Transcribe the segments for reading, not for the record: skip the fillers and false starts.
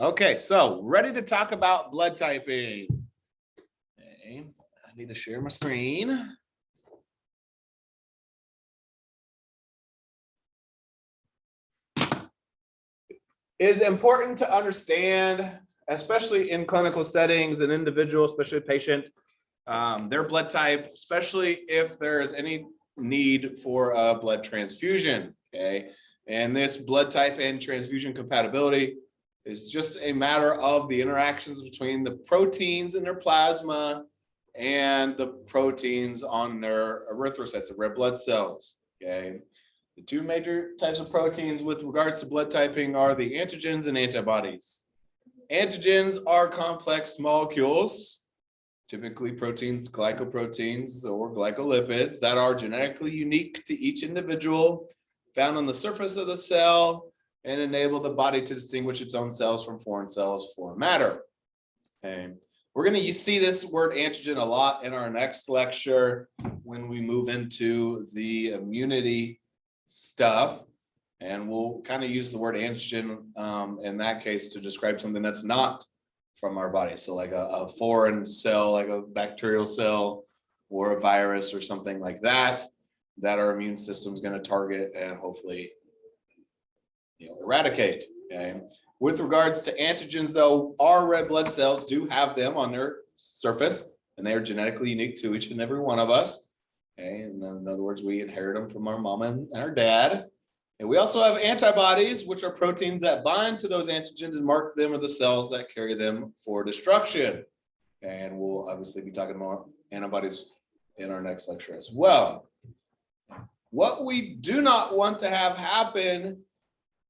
Okay, so ready to talk about blood typing. Okay, I need to share my screen. It is important to understand, especially in clinical settings, an individual, especially a patient, their blood type, especially if there is any need for a blood transfusion. Okay, and this blood type and transfusion compatibility is just a matter of the interactions between the proteins in their plasma and the proteins on their erythrocytes, the red blood cells. Okay, the two major types of proteins with regards to blood typing are the antigens and antibodies. Antigens are complex molecules, typically proteins, glycoproteins, or glycolipids that are genetically unique to each individual, found on the surface of the cell, and enable the body to distinguish its own cells from foreign cells, foreign matter. Okay. We're going to see this word antigen a lot in our next lecture when we move into the immunity stuff. And we'll kind of use the word antigen in that case to describe something that's not from our body. So like a foreign cell, like a bacterial cell or a virus or something like that, that our immune system is going to target and hopefully eradicate. Okay. With regards to antigens, though, our red blood cells do have them on their surface, and they are genetically unique to each and every one of us. Okay. And in other words, we inherit them from our mom and our dad. And we also have antibodies, which are proteins that bind to those antigens and mark them or the cells that carry them for destruction. And we'll obviously be talking more antibodies in our next lecture as well. What we do not want to have happen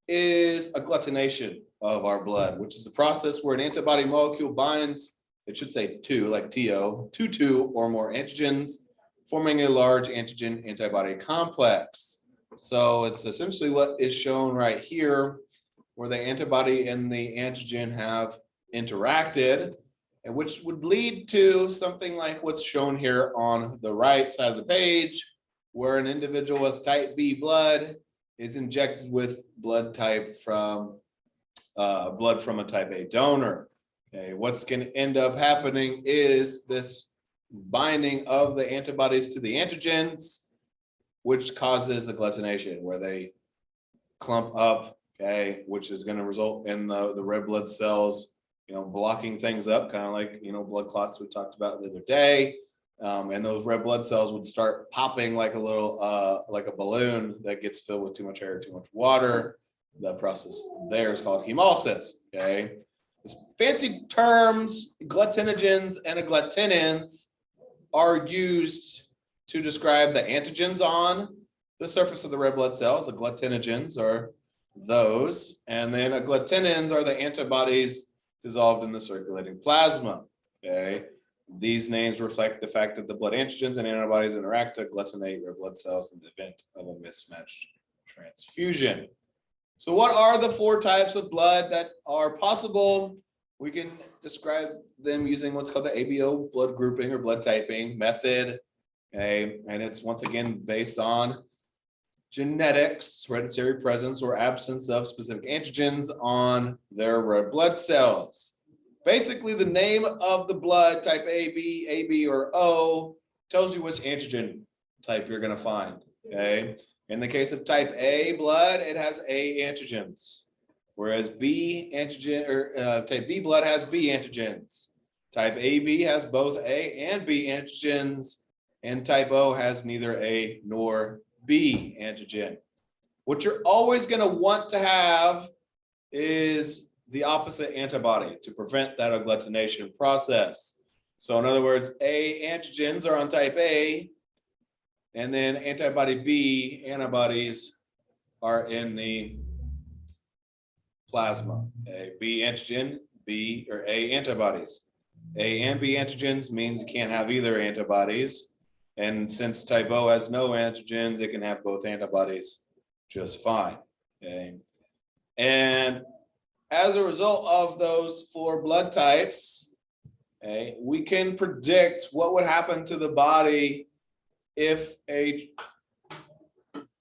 is agglutination of our blood, which is the process where an antibody molecule binds, it should say two, like TO, to two or more antigens, forming a large antigen antibody complex. So it's essentially what is shown right here, where the antibody and the antigen have interacted, and which would lead to something like what's shown here on the right side of the page, where an individual with type B blood is injected with blood from a type A donor. Okay, what's going to end up happening is this binding of the antibodies to the antigens, which causes agglutination, where they clump up, okay, which is going to result in the red blood cells, blocking things up, kind of like, blood clots we talked about the other day. And those red blood cells would start popping like a little, like a balloon that gets filled with too much air, too much water. The process there is called hemolysis. Okay, this fancy terms, agglutinogens and agglutinins, are used to describe the antigens on the surface of the red blood cells. Agglutinogens are those, and then agglutinins are the antibodies dissolved in the circulating plasma. Okay. These names reflect the fact that the blood antigens and antibodies interact to agglutinate red blood cells in the event of a mismatched transfusion. So what are the four types of blood that are possible? We can describe them using what's called the ABO blood grouping or blood typing method. Okay, and it's once again based on genetics, hereditary presence or absence of specific antigens on their red blood cells. Basically, the name of the blood, type AB, or O, tells you which antigen type you're going to find. Okay. In the case of type A blood, it has A antigens, whereas B antigen or type B blood has B antigens. Type AB has both A and B antigens, and type O has neither A nor B antigen. What you're always going to want to have is the opposite antibody to prevent that agglutination process. So in other words, A antigens are on type A, and then antibody B antibodies are in the plasma. Okay? B antigen, B or A antibodies. A and B antigens means you can't have either antibodies. And since type O has no antigens, it can have both antibodies just fine. Okay? And as a result of those four blood types, okay, we can predict what would happen to the body if a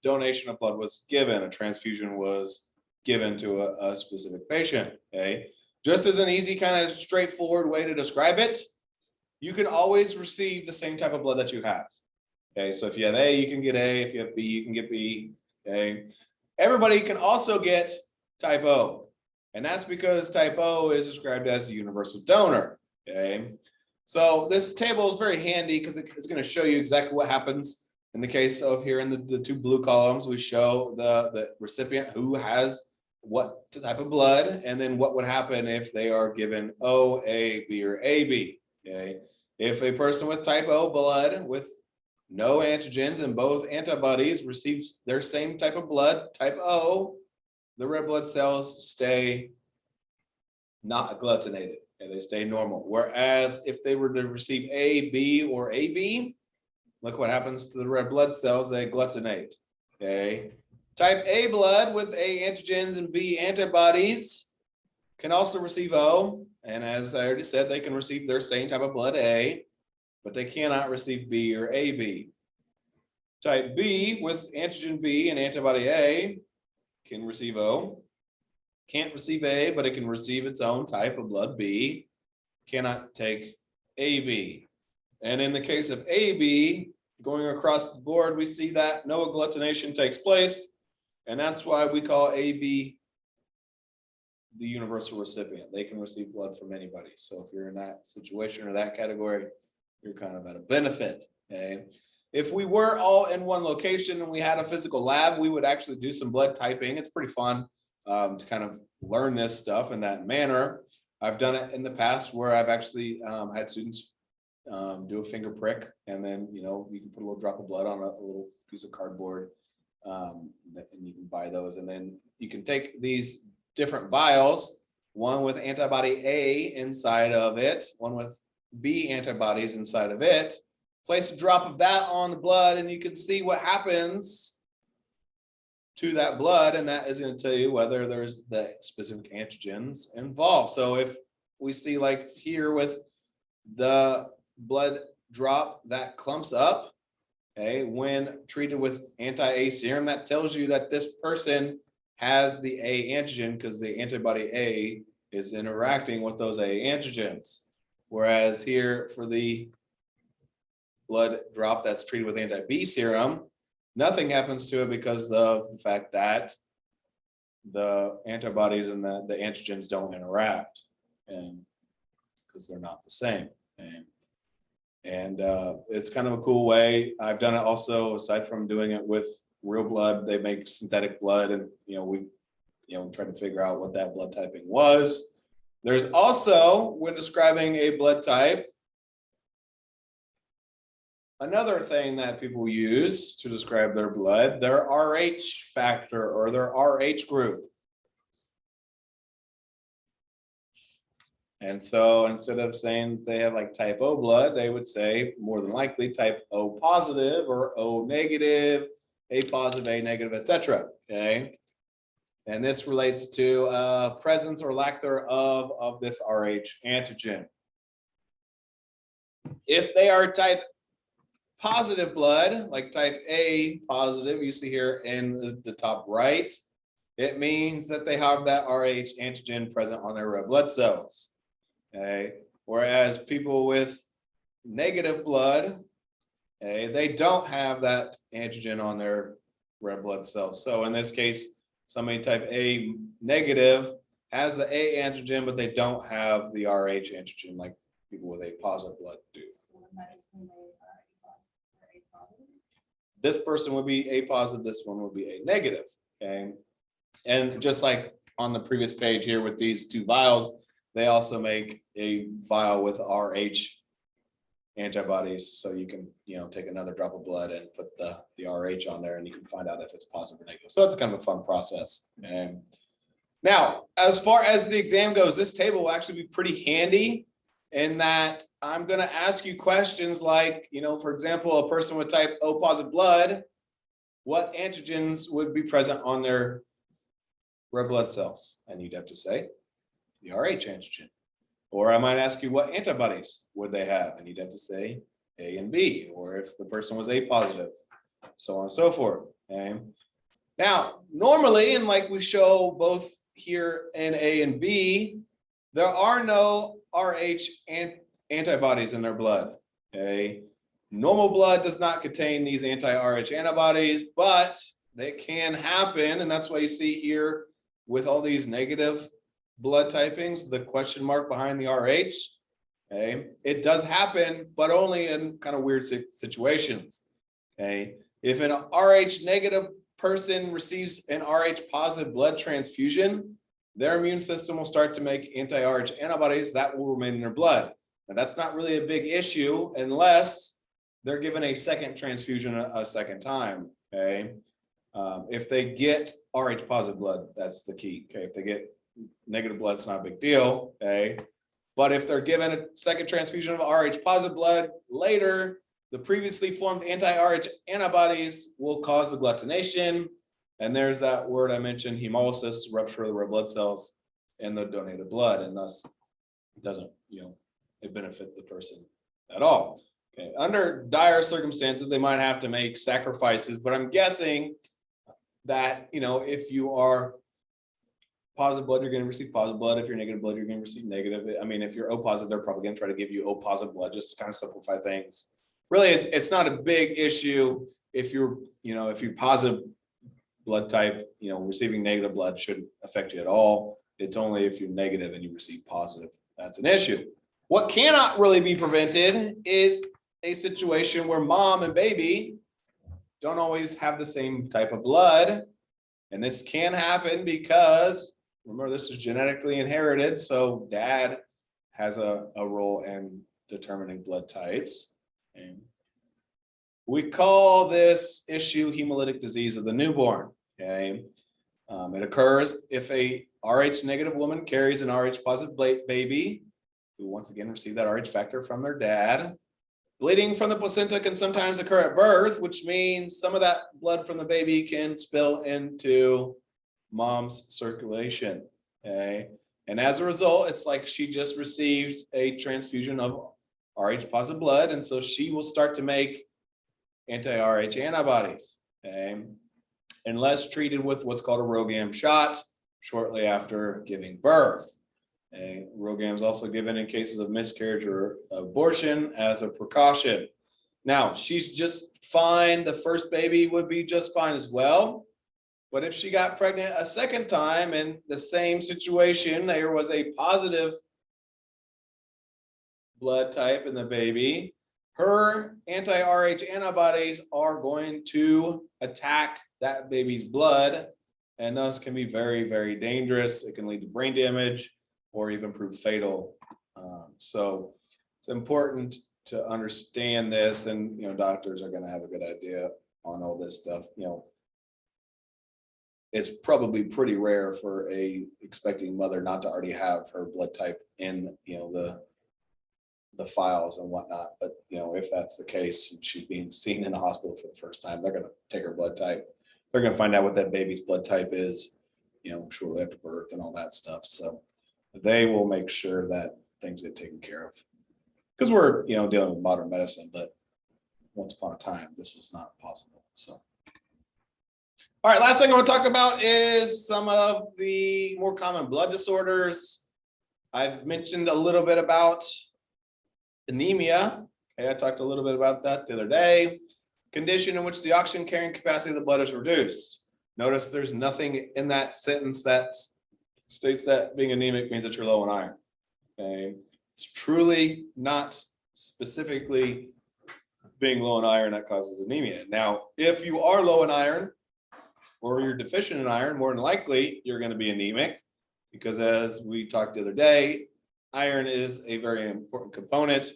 donation of blood was given, a transfusion was given to a specific patient. Okay, Just as an easy kind of straightforward way to describe it, you can always receive the same type of blood that you have. Okay, so if you have A, you can get A. If you have B, you can get B. Okay, everybody can also get type O, and that's because type O is described as a universal donor. Okay, so this table is very handy because it's going to show you exactly what happens in the case of here in the two blue columns. We show the recipient who has what type of blood, and then what would happen if they are given O, A, B, or AB. Okay, if a person with type O blood with no antigens and both antibodies receives their same type of blood, type O, the red blood cells stay not agglutinated, and they stay normal. Whereas if they were to receive A, B, or AB, look what happens to the red blood cells, they agglutinate. Okay. Type A blood with A antigens and B antibodies can also receive O. And as I already said, they can receive their same type of blood, A, but they cannot receive B or AB. Type B with antigen B and antibody A can receive O. Can't receive A, but it can receive its own type of blood, B. Cannot take AB. And in the case of AB, going across the board, we see that no agglutination takes place. And that's why we call AB the universal recipient. They can receive blood from anybody. So if you're in that situation or that category, you're kind of at a benefit. Okay. If we were all in one location and we had a physical lab, we would actually do some blood typing. It's pretty fun to kind of learn this stuff in that manner. I've done it in the past where I've actually had students do a finger prick, and then you can put a little drop of blood on a little piece of cardboard, and you can buy those, and then you can take these different vials, one with antibody A inside of it, one with B antibodies inside of it, place a drop of that on the blood, and you can see what happens to that blood, and that is going to tell you whether there's the specific antigens involved. So if we see like here with the blood drop that clumps up, okay, when treated with anti-A serum, that tells you that this person has the A antigen because the antibody A is interacting with those A antigens. Whereas here for the blood drop that's treated with anti-B serum, nothing happens to it because of the fact that the antibodies and the antigens don't interact, and because they're not the same. And it's kind of a cool way. I've done it also, aside from doing it with real blood, they make synthetic blood, and we try to figure out what that blood typing was. There's also, when describing a blood type, another thing that people use to describe their blood, their RH factor or their RH group. And so instead of saying they have like type O blood, they would say more than likely type O positive or O negative, A positive, A negative, etc. Okay. And this relates to presence or lack thereof of this RH antigen. If they are type positive blood, like type A positive, you see here in the top right, it means that they have that RH antigen present on their red blood cells. Okay. Whereas people with negative blood, okay, they don't have that antigen on their red blood cells. So in this case, somebody type A negative has the A antigen, but they don't have the RH antigen like people with A positive blood do. This person would be A positive, this one would be A negative. Okay. And just like on the previous page here with these two vials, they also make a vial with RH antibodies, so you can take another drop of blood and put the RH on there, and you can find out if it's positive or negative. So that's kind of a fun process. And now, as far as the exam goes, this table will actually be pretty handy in that I'm going to ask you questions like, for example, a person with type O positive blood, what antigens would be present on their red blood cells? And you'd have to say the RH antigen. Or I might ask you what antibodies would they have, and you'd have to say A and B, or if the person was A positive, so on and so forth. Okay. Now, normally, and like we show both here in A and B, There are no Rh antibodies in their blood. Okay. Normal blood does not contain these anti-Rh antibodies, but they can happen. And that's why you see here with all these negative blood typings, the question mark behind the Rh. Okay. It does happen, but only in kind of weird situations. Okay. If an Rh negative person receives an Rh positive blood transfusion, their immune system will start to make anti-Rh antibodies that will remain in their blood. Now, that's not really a big issue unless they're given a second transfusion a second time. Okay. If they get Rh positive blood, that's the key. Okay. If they get negative blood, it's not a big deal. Okay. But if they're given a second transfusion of Rh positive blood later, the previously formed anti-Rh antibodies will cause the agglutination. And there's that word I mentioned, hemolysis, rupture of the red blood cells in the donated blood, and thus it doesn't, it benefit the person at all. Okay. Under dire circumstances, they might have to make sacrifices, but I'm guessing that, if you are positive blood, you're going to receive positive blood. If you're negative blood, you're going to receive negative. I mean, if you're O positive, they're probably going to try to give you O positive blood, just to kind of simplify things. Really, it's not a big issue if you're, if you're positive blood type, receiving negative blood shouldn't affect you at all. It's only if you're negative and you receive positive, that's an issue. What cannot really be prevented is a situation where mom and baby don't always have the same type of blood. And this can happen because, remember, this is genetically inherited. So dad has a role in determining blood types. And we call this issue hemolytic disease of the newborn. Okay. It occurs if a Rh negative woman carries an Rh positive baby who once again received that Rh factor from their dad. Bleeding from the placenta can sometimes occur at birth, which means some of that blood from the baby can spill into mom's circulation. Okay. And as a result, it's like she just received a transfusion of Rh positive blood. And so she will start to make anti-Rh antibodies. Okay. Unless treated with what's called a RhoGAM shot shortly after giving birth. Okay. RhoGAM is also given in cases of miscarriage or abortion as a precaution. Now, she's just fine. The first baby would be just fine as well. But if she got pregnant a second time in the same situation, there was a positive blood type in the baby, her anti-Rh antibodies are going to attack that baby's blood, and thus can be very, very dangerous. It can lead to brain damage or even prove fatal. So it's important to understand this, and doctors are going to have a good idea on all this stuff. It's probably pretty rare for a expecting mother not to already have her blood type in the files and whatnot. But if that's the case and she's being seen in the hospital for the first time, they're going to take her blood type. They're going to find out what that baby's blood type is, shortly after birth and all that stuff. So they will make sure that things get taken care of, because we're dealing with modern medicine, but once upon a time this was not possible. So all right, last thing I want to talk about is some of the more common blood disorders. I've mentioned a little bit about anemia. Okay, I talked a little bit about that the other day. Condition in which the oxygen carrying capacity of the blood is reduced. Notice there's nothing in that sentence that states that being anemic means that you're low in iron. Okay, it's truly not specifically being low in iron that causes anemia. Now, if you are low in iron or you're deficient in iron, more than likely you're going to be anemic, because as we talked the other day, iron is a very important component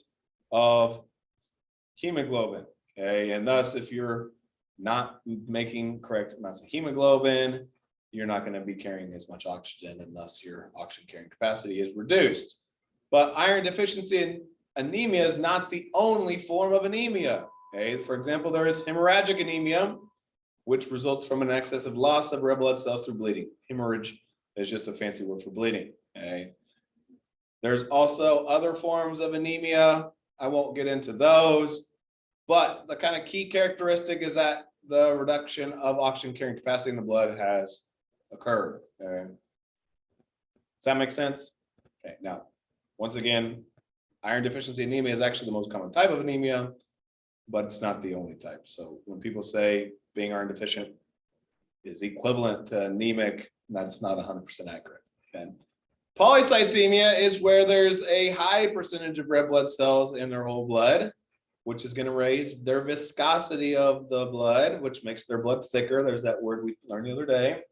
of hemoglobin. Okay, and thus if you're not making correct amounts of hemoglobin, you're not going to be carrying as much oxygen, and thus your oxygen carrying capacity is reduced. But iron deficiency and anemia is not the only form of anemia. Okay, for example, there is hemorrhagic anemia, which results from an excessive loss of red blood cells through bleeding. Hemorrhage is just a fancy word for bleeding. Okay, there's also other forms of anemia. I won't get into those, but the kind of key characteristic is that the reduction of oxygen carrying capacity in the blood has occurred. Okay. Does that make sense? Okay. Now, once again, iron deficiency anemia is actually the most common type of anemia, but it's not the only type. So when people say being iron deficient is equivalent to anemic, that's not 100% accurate. Okay. Polycythemia is where there's a high percentage of red blood cells in their whole blood, which is going to raise their viscosity of the blood, which makes their blood thicker. There's that word we learned the other day.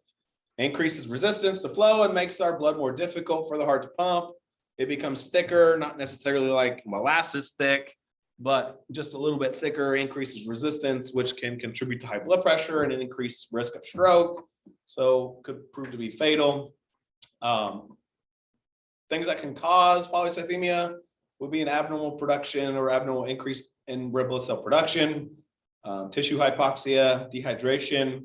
Increases resistance to flow and makes our blood more difficult for the heart to pump. It becomes thicker, not necessarily like molasses thick, but just a little bit thicker, increases resistance, which can contribute to high blood pressure and an increased risk of stroke. So could prove to be fatal. Things that can cause polycythemia would be an abnormal production or abnormal increase in red blood cell production, tissue hypoxia, dehydration,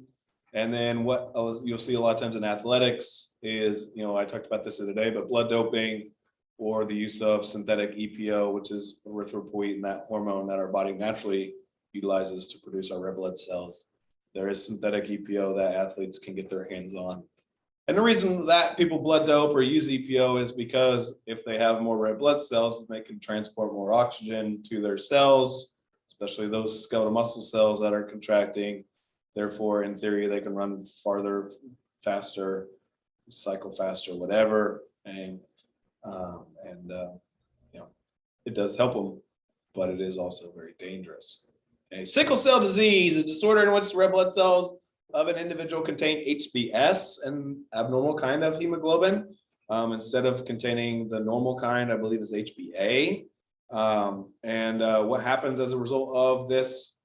and then what you'll see a lot of times in athletics is, I talked about this the other day, but blood doping or the use of synthetic EPO, which is erythropoietin, that hormone that our body naturally utilizes to produce our red blood cells. There is synthetic EPO that athletes can get their hands on. And the reason that people blood dope or use EPO is because if they have more red blood cells, they can transport more oxygen to their cells, especially those skeletal muscle cells that are contracting. Therefore, in theory, they can run farther, faster, cycle faster, whatever. And it does help them, but it is also very dangerous. Okay. Sickle cell disease is a disorder in which the red blood cells of an individual contain HbS, an abnormal kind of hemoglobin, instead of containing the normal kind, I believe is HbA. What happens as a result of this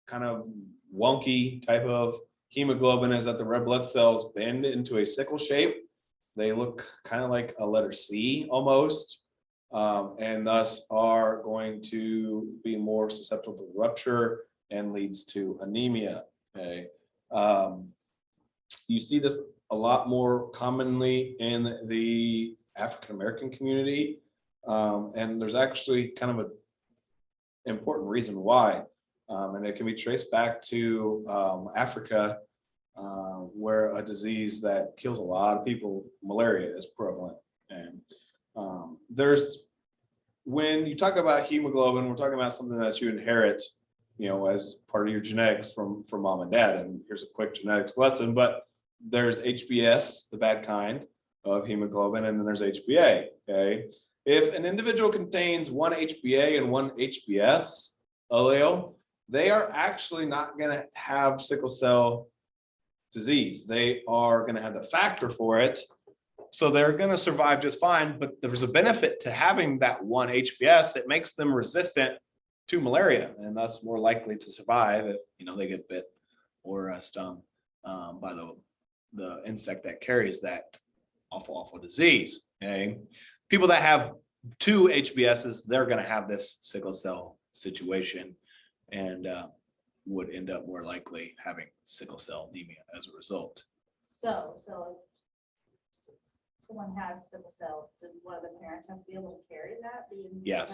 kind of wonky type of hemoglobin is that the red blood cells bend into a sickle shape. They look kind of like a letter C almost, and thus are going to be more susceptible to rupture and leads to anemia. Okay. You see this a lot more commonly in the African American community, and there's actually kind of an important reason why, and it can be traced back to Africa, where a disease that kills a lot of people, malaria, is prevalent. And when you talk about hemoglobin, we're talking about something that you inherit, as part of your genetics from mom and dad. And here's a quick genetics lesson, but there's HbS, the bad kind of hemoglobin, and then there's HbA. Okay. If an individual contains one HbA and one HbS allele, they are actually not going to have sickle cell disease. They are going to have the factor for it. So they're going to survive just fine, but there's a benefit to having that one HbS. It makes them resistant to malaria and thus more likely to survive if they get bit or stung by the insect that carries that awful disease. Okay, people that have two HbSs, they're going to have this sickle cell situation and would end up more likely having sickle cell anemia as a result. So if someone has sickle cell, does one of the parents have to be able to carry that? Yeah.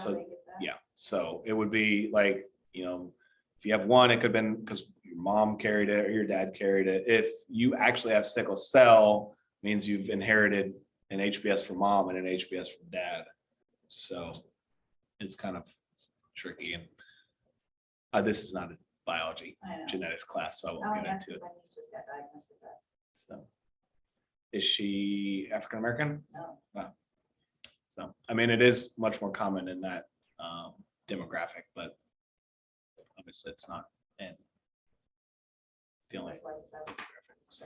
So it would be like, if you have one, it could have been because your mom carried it or your dad carried it. If you actually have sickle cell, it means you've inherited an HbS from mom and an HbS from dad. So it's kind of tricky. And this is not a biology genetics class, so I won't get into it. My niece just got diagnosed with that. So is she African American? No. So I mean, it is much more common in that demographic, but obviously it's not in the only demographic. So.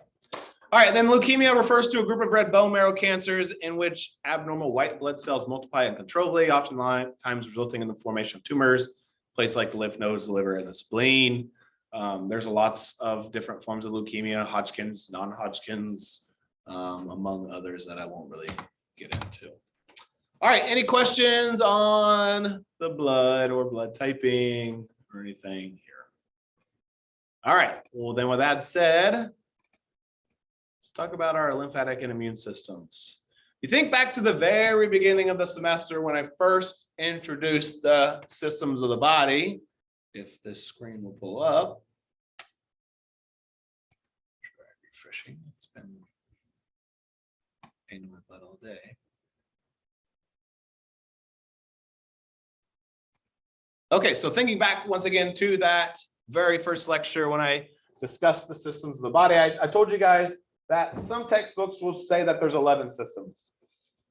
All right, then leukemia refers to a group of red bone marrow cancers in which abnormal white blood cells multiply uncontrollably, oftentimes resulting in the formation of tumors, places like the lymph nodes, the liver, and the spleen. There's lots of different forms of leukemia, Hodgkin's, non-Hodgkin's, among others that I won't really get into. All right, any questions on the blood or blood typing or anything here? All right, well then with that said, let's talk about our lymphatic and immune systems. You think back to the very beginning of the semester when I first introduced the systems of the body, if this screen will pull up. Try refreshing, it's been pain in my butt all day. Okay, so thinking back once again to that very first lecture when I discussed the systems of the body, I told you guys that some textbooks will say that there's 11 systems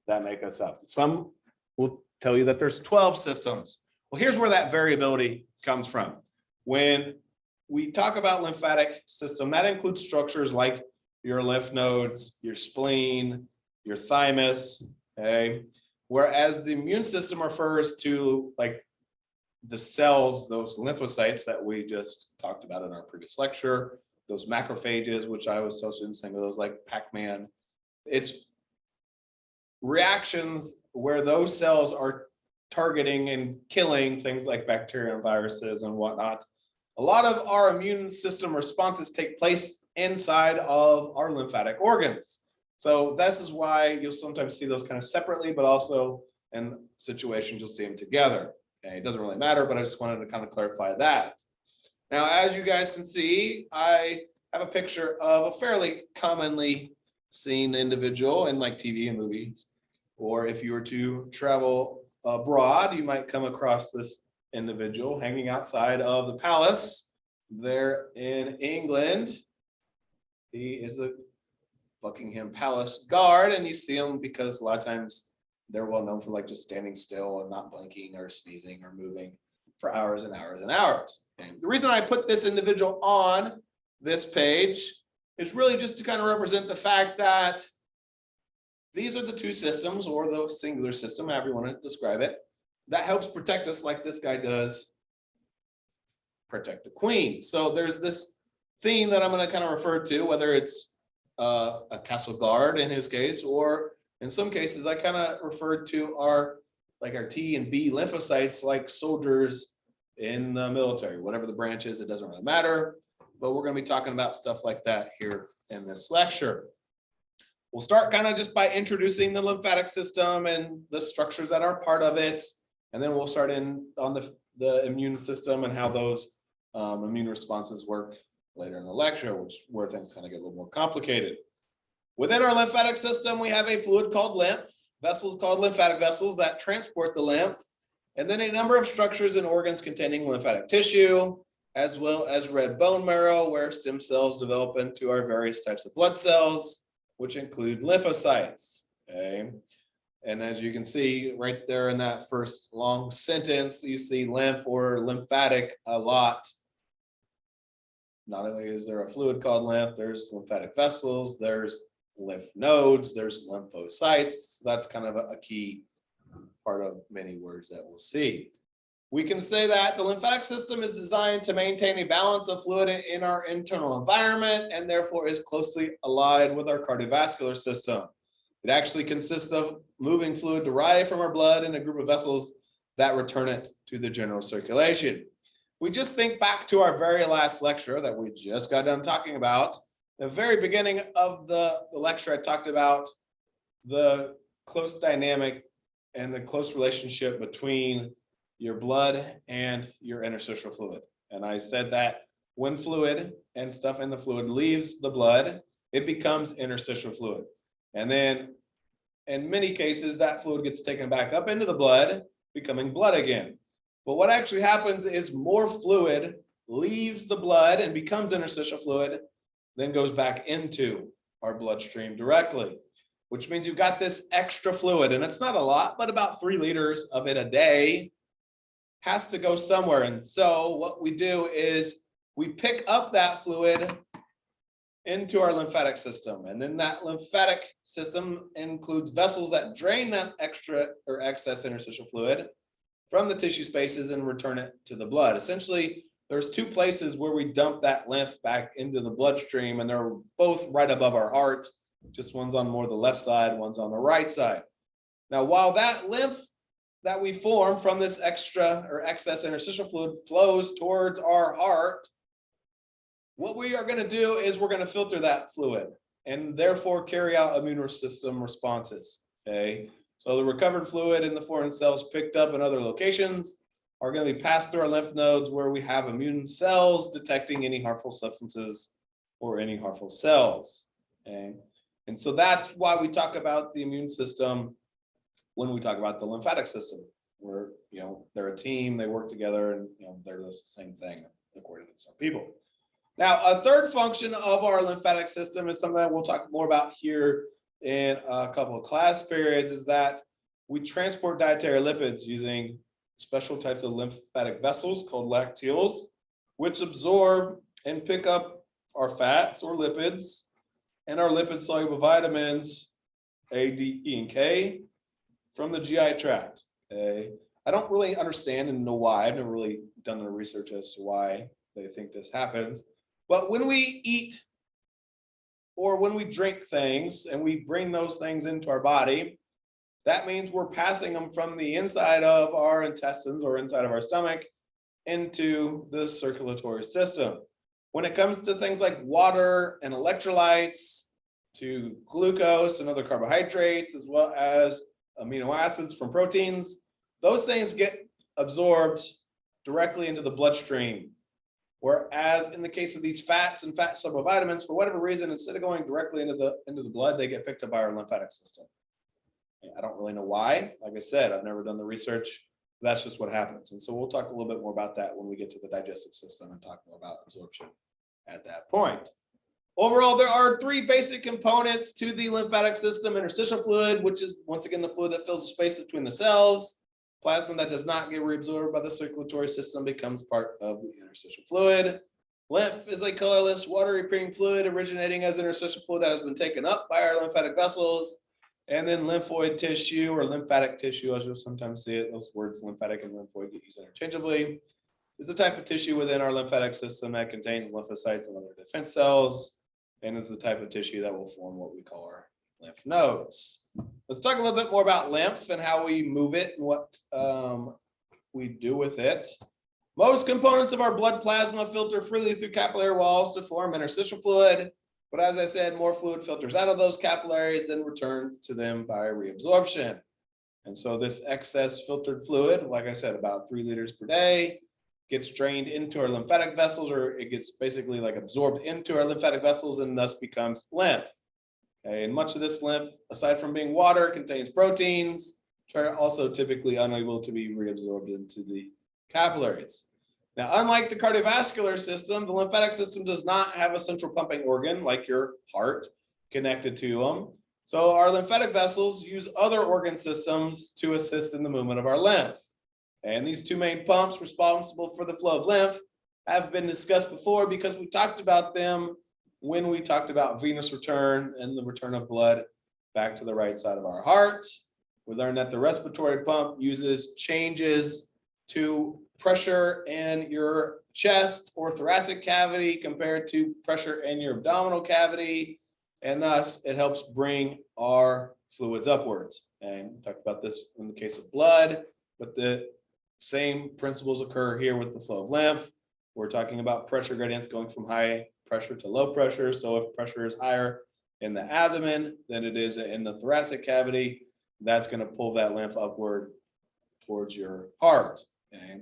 that make us up. Some will tell you that there's 12 systems. Well, here's where that variability comes from. When we talk about lymphatic system, that includes structures like your lymph nodes, your spleen, your thymus, okay? Whereas the immune system refers to like the cells, those lymphocytes that we just talked about in our previous lecture, those macrophages, which I was telling some of those like Pac-Man. It's reactions where those cells are targeting and killing things like bacteria and viruses and whatnot. A lot of our immune system responses take place inside of our lymphatic organs. So this is why you'll sometimes see those kind of separately, but also in situations you'll see them together. Okay, it doesn't really matter, but I just wanted to kind of clarify that. Now, as you guys can see, I have a picture of a fairly commonly seen individual in like TV and movies, or if you were to travel abroad, you might come across this individual hanging outside of the palace there in England. He is a Buckingham Palace guard, and you see him because a lot of times they're well known for like just standing still and not blinking or sneezing or moving for hours and hours and hours. Okay. The reason I put this individual on this page is really just to kind of represent the fact that these are the two systems, or the singular system, however you want to describe it, that helps protect us like this guy does protect the queen. So there's this theme that I'm going to kind of refer to, whether it's a castle guard in his case, or in some cases I kind of referred to our T and B lymphocytes like soldiers in the military, whatever the branch is, it doesn't really matter. But we're going to be talking about stuff like that here in this lecture. We'll start kind of just by introducing the lymphatic system and the structures that are part of it. And then we'll start in on the immune system and how those immune responses work later in the lecture, where things kind of get a little more complicated. Within our lymphatic system, we have a fluid called lymph, vessels called lymphatic vessels that transport the lymph, and then a number of structures and organs containing lymphatic tissue, as well as red bone marrow, where stem cells develop into our various types of blood cells, which include lymphocytes. Okay. And as you can see right there in that first long sentence, you see lymph or lymphatic a lot. Not only is there a fluid called lymph, there's lymphatic vessels, there's lymph nodes, there's lymphocytes. So that's kind of a key part of many words that we'll see. We can say that the lymphatic system is designed to maintain a balance of fluid in our internal environment, and therefore is closely allied with our cardiovascular system. It actually consists of moving fluid derived from our blood in a group of vessels that return it to the general circulation. We just think back to our very last lecture that we just got done talking about. The very beginning of the lecture, I talked about the close dynamic and the close relationship between your blood and your interstitial fluid. And I said that when fluid and stuff in the fluid leaves the blood, it becomes interstitial fluid. And then in many cases, that fluid gets taken back up into the blood, becoming blood again. But what actually happens is more fluid leaves the blood and becomes interstitial fluid, then goes back into our bloodstream directly, which means you've got this extra fluid, and it's not a lot, but about 3 liters of it a day has to go somewhere. And so what we do is we pick up that fluid into our lymphatic system. And then that lymphatic system includes vessels that drain that extra or excess interstitial fluid from the tissue spaces and return it to the blood. Essentially, there's 2 places where we dump that lymph back into the bloodstream, and they're both right above our heart. Just one's on more the left side, one's on the right side. Now, while that lymph that we form from this extra or excess interstitial fluid flows towards our heart, what we are going to do is we're going to filter that fluid and therefore carry out immune system responses. Okay, so the recovered fluid in the foreign cells picked up in other locations are going to be passed through our lymph nodes, where we have immune cells detecting any harmful substances or any harmful cells. Okay, and so that's why we talk about the immune system when we talk about the lymphatic system. where, they're a team, they work together, and, they're the same thing according to some people. Now, a third function of our lymphatic system is something that we'll talk more about here in a couple of class periods, is that we transport dietary lipids using special types of lymphatic vessels called lacteals, which absorb and pick up our fats or lipids and our lipid-soluble vitamins A, D, E, and K from the GI tract. Okay? I don't really understand and know why. I've never really done the research as to why they think this happens. But when we eat or when we drink things and we bring those things into our body, that means we're passing them from the inside of our intestines or inside of our stomach into the circulatory system. When it comes to things like water and electrolytes, to glucose and other carbohydrates, as well as amino acids from proteins, those things get absorbed directly into the bloodstream. Whereas in the case of these fats and fat soluble vitamins, for whatever reason, instead of going directly into the blood, they get picked up by our lymphatic system. I don't really know why. Like I said, I've never done the research. That's just what happens. And so we'll talk a little bit more about that when we get to the digestive system and talk more about absorption at that point. Overall, there are three basic components to the lymphatic system: interstitial fluid, which is once again the fluid that fills the space between the cells. Plasma that does not get reabsorbed by the circulatory system becomes part of the interstitial fluid. Lymph is a colorless, watery green fluid originating as interstitial fluid that has been taken up by our lymphatic vessels. And then lymphoid tissue or lymphatic tissue, as you'll sometimes see it, those words lymphatic and lymphoid get used interchangeably, is the type of tissue within our lymphatic system that contains lymphocytes and other defense cells, and is the type of tissue that will form what we call our lymph nodes. Let's talk a little bit more about lymph and how we move it and what we do with it. Most components of our blood plasma filter freely through capillary walls to form interstitial fluid. But as I said, more fluid filters out of those capillaries than returns to them by reabsorption. And so this excess filtered fluid, like I said, about 3 liters per day, gets drained into our lymphatic vessels, or it gets basically like absorbed into our lymphatic vessels and thus becomes lymph. Okay, and much of this lymph, aside from being water, contains proteins, which are also typically unable to be reabsorbed into the capillaries. Now, unlike the cardiovascular system, the lymphatic system does not have a central pumping organ like your heart connected to them. So our lymphatic vessels use other organ systems to assist in the movement of our lymph. And these two main pumps responsible for the flow of lymph have been discussed before because we talked about them when we talked about venous return and the return of blood back to the right side of our heart. We learned that the respiratory pump uses changes to pressure in your chest or thoracic cavity compared to pressure in your abdominal cavity, and thus it helps bring our fluids upwards. And we talked about this in the case of blood, but the same principles occur here with the flow of lymph. We're talking about pressure gradients going from high pressure to low pressure. So if pressure is higher in the abdomen than it is in the thoracic cavity, that's going to pull that lymph upward towards your heart. Okay.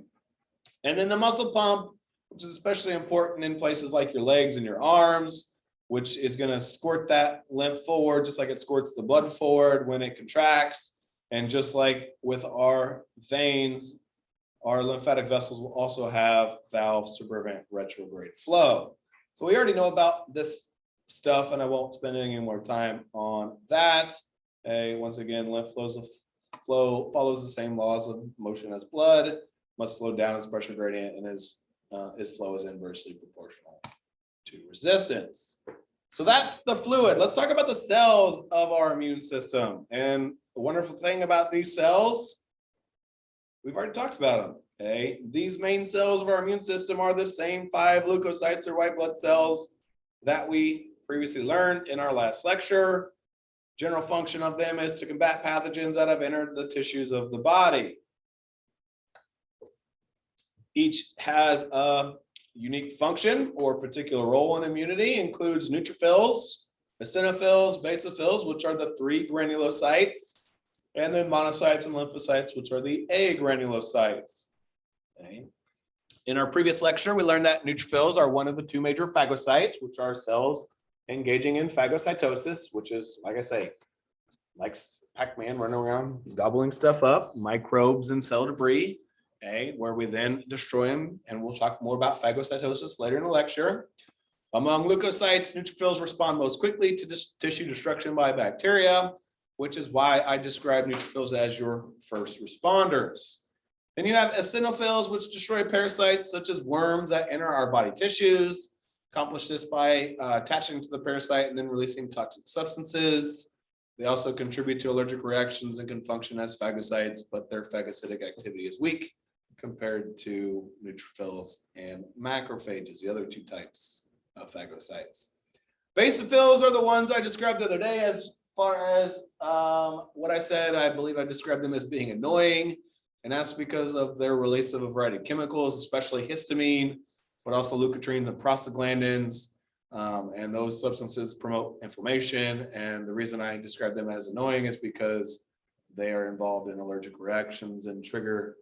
And then the muscle pump, which is especially important in places like your legs and your arms, which is going to squirt that lymph forward, just like it squirts the blood forward when it contracts. And just like with our veins, our lymphatic vessels will also have valves to prevent retrograde flow. So we already know about this stuff, and I won't spend any more time on that. Once again, lymph follows the same laws of motion as blood, must flow down its pressure gradient, and its flow is inversely proportional to resistance. So that's the fluid. Let's talk about the cells of our immune system. And the wonderful thing about these cells, we've already talked about them. Okay, these main cells of our immune system are the same 5 leukocytes or white blood cells that we previously learned in our last lecture. General function of them is to combat pathogens that have entered the tissues of the body. Each has a unique function or particular role in immunity. Includes neutrophils, eosinophils, basophils, which are the 3 granulocytes, and then monocytes and lymphocytes, which are the agranulocytes. Okay. In our previous lecture, we learned that neutrophils are one of the 2 major phagocytes, which are cells engaging in phagocytosis, which is, like I say, like Pac-Man running around gobbling stuff up, microbes and cell debris, okay, where we then destroy them. And we'll talk more about phagocytosis later in the lecture. Among leukocytes, neutrophils respond most quickly to tissue destruction by bacteria, which is why I describe neutrophils as your first responders. Then you have eosinophils, which destroy parasites such as worms that enter our body tissues. Accomplish this by attaching to the parasite and then releasing toxic substances. They also contribute to allergic reactions and can function as phagocytes, but their phagocytic activity is weak compared to neutrophils and macrophages, the other two types of phagocytes. Basophils are the ones I described the other day. As far as what I said, I believe I described them as being annoying, and that's because of their release of a variety of chemicals, especially histamine, but also leukotrienes and prostaglandins, and those substances promote inflammation. And the reason I describe them as annoying is because they are involved in allergic reactions and trigger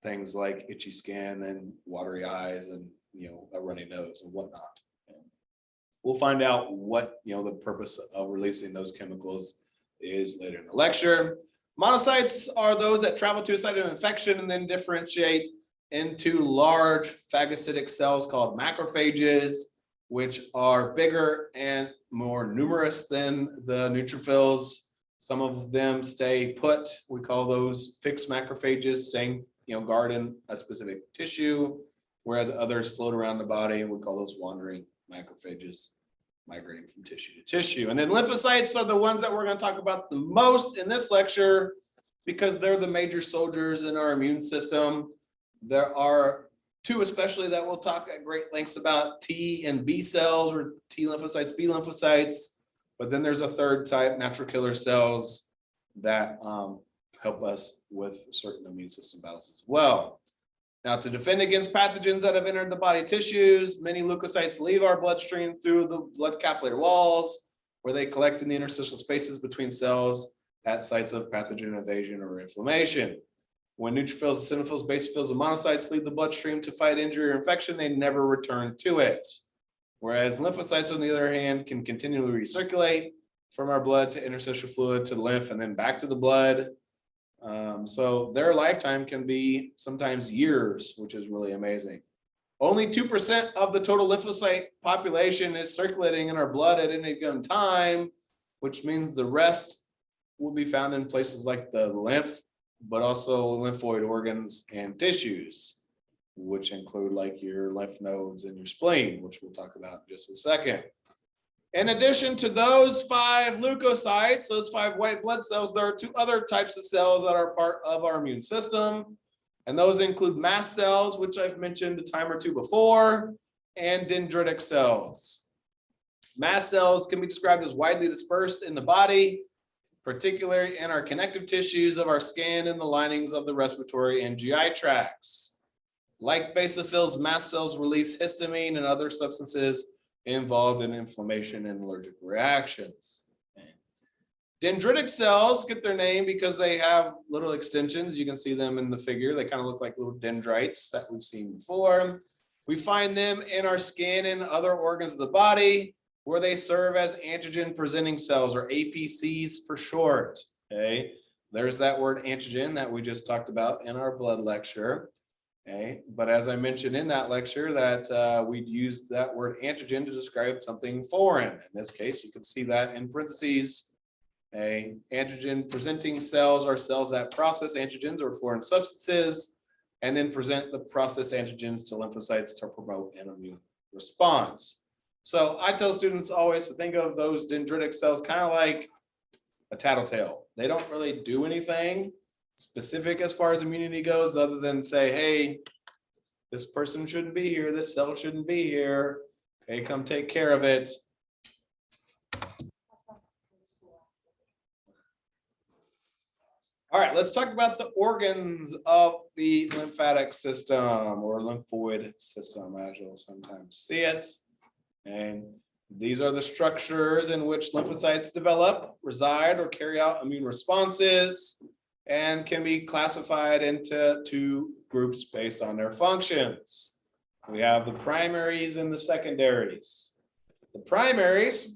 things like itchy skin and watery eyes and a runny nose and whatnot. We'll find out what the purpose of releasing those chemicals is later in the lecture. Monocytes are those that travel to a site of infection and then differentiate into large phagocytic cells called macrophages, which are bigger and more numerous than the neutrophils. Some of them stay put. We call those fixed macrophages, staying guard in a specific tissue, whereas others float around the body, and we call those wandering macrophages, migrating from tissue to tissue. And then lymphocytes are the ones that we're going to talk about the most in this lecture because they're the major soldiers in our immune system. There are two especially that we'll talk at great lengths about, T and B cells, or T lymphocytes, B lymphocytes. But then there's a third type, natural killer cells, that help us with certain immune system battles as well. Now, to defend against pathogens that have entered the body tissues, many leukocytes leave our bloodstream through the blood capillary walls, where they collect in the interstitial spaces between cells at sites of pathogen invasion or inflammation. When neutrophils, eosinophils, basophils, and monocytes leave the bloodstream to fight injury or infection, they never return to it. Whereas lymphocytes, on the other hand, can continually recirculate from our blood to interstitial fluid to lymph and then back to the blood. So their lifetime can be sometimes years, which is really amazing. Only 2% of the total lymphocyte population is circulating in our blood at any given time, which means the rest will be found in places like the lymph, but also lymphoid organs and tissues, which include like your lymph nodes and your spleen, which we'll talk about in just a second. In addition to those 5 leukocytes, those 5 white blood cells, there are 2 other types of cells that are part of our immune system. And those include mast cells, which I've mentioned a time or two before, and dendritic cells. Mast cells can be described as widely dispersed in the body, particularly in our connective tissues of our skin and the linings of the respiratory and GI tracts. Like basophils, mast cells release histamine and other substances involved in inflammation and allergic reactions. Dendritic cells get their name because they have little extensions. You can see them in the figure. They kind of look like little dendrites that we've seen before. We find them in our skin and other organs of the body, where they serve as antigen presenting cells, or APCs for short. Okay, there's that word antigen that we just talked about in our blood lecture. Okay, but as I mentioned in that lecture, that we'd use that word antigen to describe something foreign. In this case, you can see that in parentheses. Antigen presenting cells are cells that process antigens or foreign substances and then present the processed antigens to lymphocytes to promote an immune response. So I tell students always to think of those dendritic cells kind of like a tattletale. They don't really do anything specific as far as immunity goes, other than say, hey, this person shouldn't be here, this cell shouldn't be here. Okay, come take care of it. All right, let's talk about the organs of the lymphatic system, or lymphoid system, as you'll sometimes see it. And these are the structures in which lymphocytes develop, reside, or carry out immune responses, and can be classified into 2 groups based on their functions. We have the primaries and the secondaries. The primaries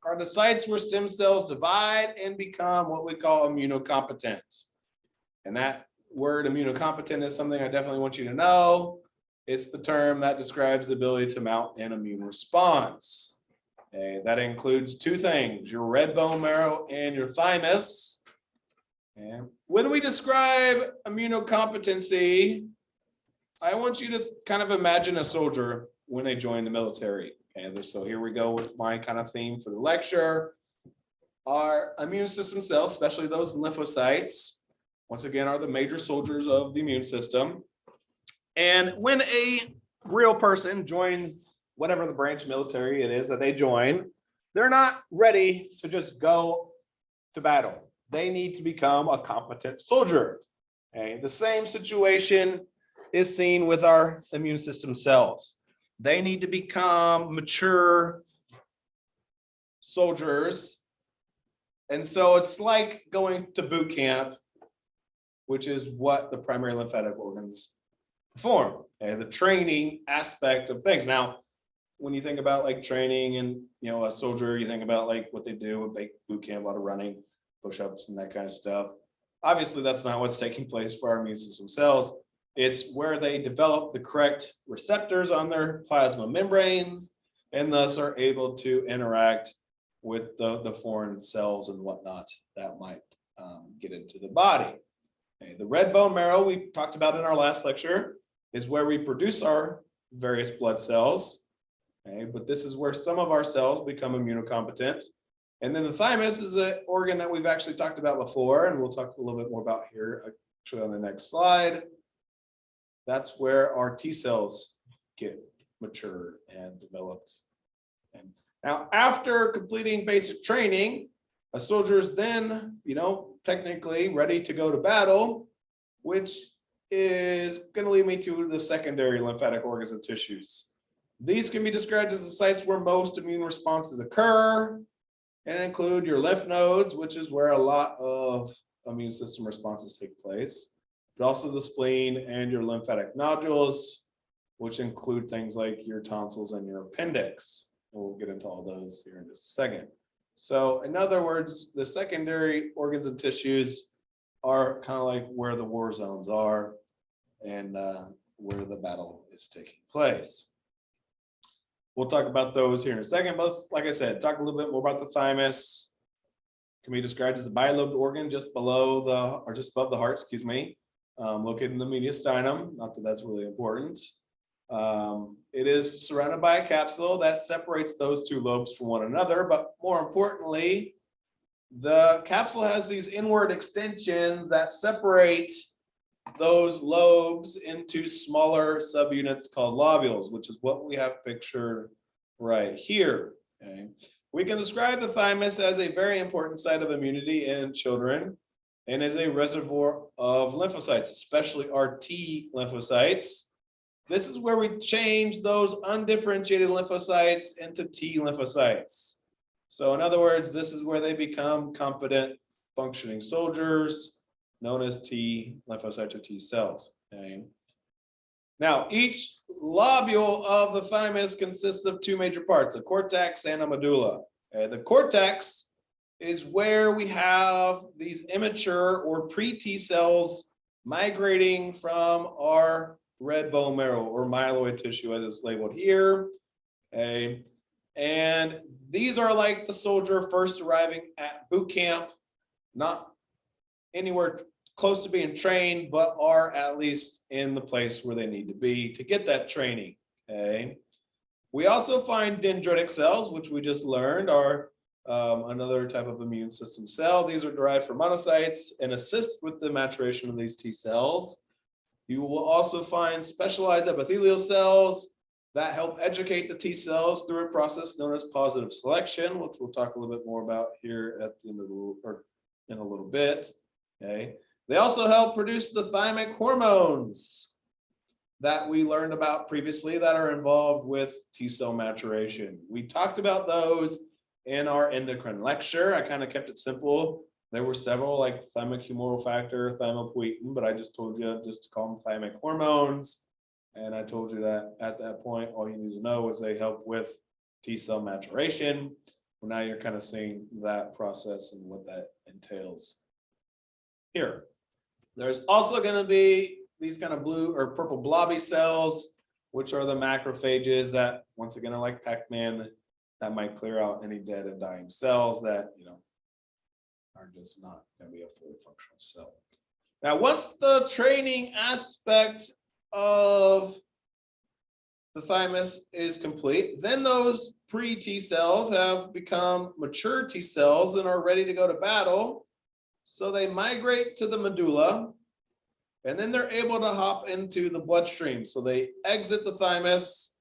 are the sites where stem cells divide and become what we call immunocompetent. And that word immunocompetent is something I definitely want you to know. It's the term that describes the ability to mount an immune response. Okay, that includes two things, your red bone marrow and your thymus. And when we describe immunocompetency, I want you to kind of imagine a soldier when they join the military. Okay, so here we go with my kind of theme for the lecture. Our immune system cells, especially those lymphocytes, once again, are the major soldiers of the immune system. And when a real person joins whatever the branch military it is that they join, they're not ready to just go to battle. They need to become a competent soldier. Okay, the same situation is seen with our immune system cells. They need to become mature soldiers. And so it's like going to boot camp, which is what the primary lymphatic organs perform, and the training aspect of things. Now, when you think about like training and a soldier, you think about like what they do with boot camp, a lot of running, push-ups, and that kind of stuff. Obviously, that's not what's taking place for our immune system cells. It's where they develop the correct receptors on their plasma membranes and thus are able to interact with the foreign cells and whatnot that might get into the body. Okay, the red bone marrow we talked about in our last lecture is where we produce our various blood cells. Okay, but this is where some of our cells become immunocompetent. And then the thymus is an organ that we've actually talked about before, and we'll talk a little bit more about here actually on the next slide. That's where our T cells get matured and developed. And now, after completing basic training, a soldier is then, technically ready to go to battle, which is going to lead me to the secondary lymphatic organs and tissues. These can be described as the sites where most immune responses occur and include your lymph nodes, which is where a lot of immune system responses take place, but also the spleen and your lymphatic nodules, which include things like your tonsils and your appendix. And we'll get into all those here in just a second. So in other words, the secondary organs and tissues are kind of like where the war zones are and where the battle is taking place. We'll talk about those here in a second, but let's, like I said, talk a little bit more about the thymus. It can be described as a bilobed organ just above the heart, located in the mediastinum. Not that that's really important. It is surrounded by a capsule that separates those two lobes from one another, but more importantly, the capsule has these inward extensions that separate those lobes into smaller subunits called lobules, which is what we have pictured right here. Okay. We can describe the thymus as a very important site of immunity in children and as a reservoir of lymphocytes, especially our T lymphocytes. This is where we change those undifferentiated lymphocytes into T lymphocytes. So in other words, this is where they become competent functioning soldiers, known as T lymphocytes or T cells. Okay. Now, each lobule of the thymus consists of two major parts, a cortex and a medulla. Okay. The cortex is where we have these immature or pre-T cells migrating from our red bone marrow or myeloid tissue as it's labeled here. Okay. And these are like the soldier first arriving at boot camp, not anywhere close to being trained, but are at least in the place where they need to be to get that training. Okay. We also find dendritic cells, which we just learned are another type of immune system cell. These are derived from monocytes and assist with the maturation of these T cells. You will also find specialized epithelial cells that help educate the T cells through a process known as positive selection, which we'll talk a little bit more about here at the end of in a little bit. Okay. They also help produce the thymic hormones that we learned about previously that are involved with T cell maturation. We talked about those in our endocrine lecture. I kind of kept it simple. There were several like thymic humoral factor, thymopoietin, but I just told you just to call them thymic hormones. And I told you that at that point, all you need to know is they help with T cell maturation. Well, now you're kind of seeing that process and what that entails here. There's also going to be these kind of blue or purple blobby cells, which are the macrophages that, once again, are like Pac-Man, that might clear out any dead and dying cells that, are just not going to be a fully functional cell. Now, once the training aspect of the thymus is complete, then those pre-T cells have become mature T cells and are ready to go to battle. So they migrate to the medulla, and then they're able to hop into the bloodstream. So they exit the thymus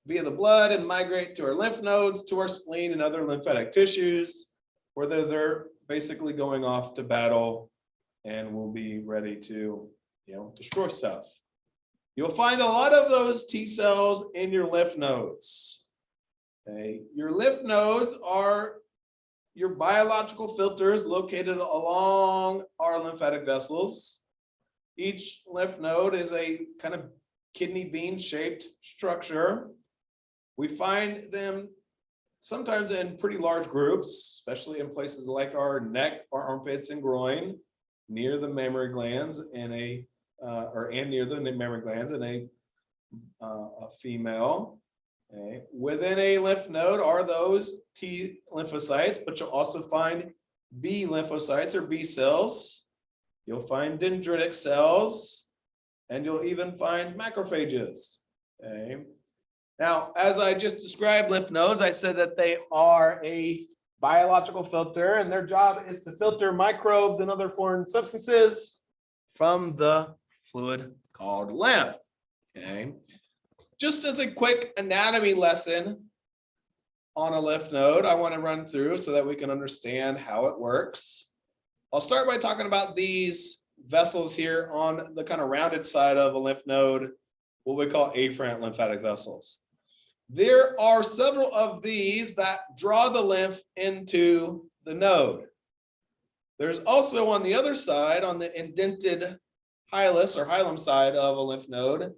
via the blood and migrate to our lymph nodes, to our spleen and other lymphatic tissues, where they're basically going off to battle and will be ready to, destroy stuff. You'll find a lot of those T cells in your lymph nodes. Okay? Your lymph nodes are your biological filters located along our lymphatic vessels. Each lymph node is a kind of kidney bean shaped structure. We find them sometimes in pretty large groups, especially in places like our neck, our armpits, and groin, near the mammary glands and near the mammary glands in a female. Okay. Within a lymph node are those T lymphocytes, but you'll also find B lymphocytes or B cells. You'll find dendritic cells, and you'll even find macrophages. Okay. Now, as I just described lymph nodes, I said that they are a biological filter, and their job is to filter microbes and other foreign substances from the fluid called lymph. Okay. Just as a quick anatomy lesson on a lymph node, I want to run through so that we can understand how it works. I'll start by talking about these vessels here on the kind of rounded side of a lymph node, what we call afferent lymphatic vessels. There are several of these that draw the lymph into the node. There's also on the other side, on the indented hilus or hilum side of a lymph node,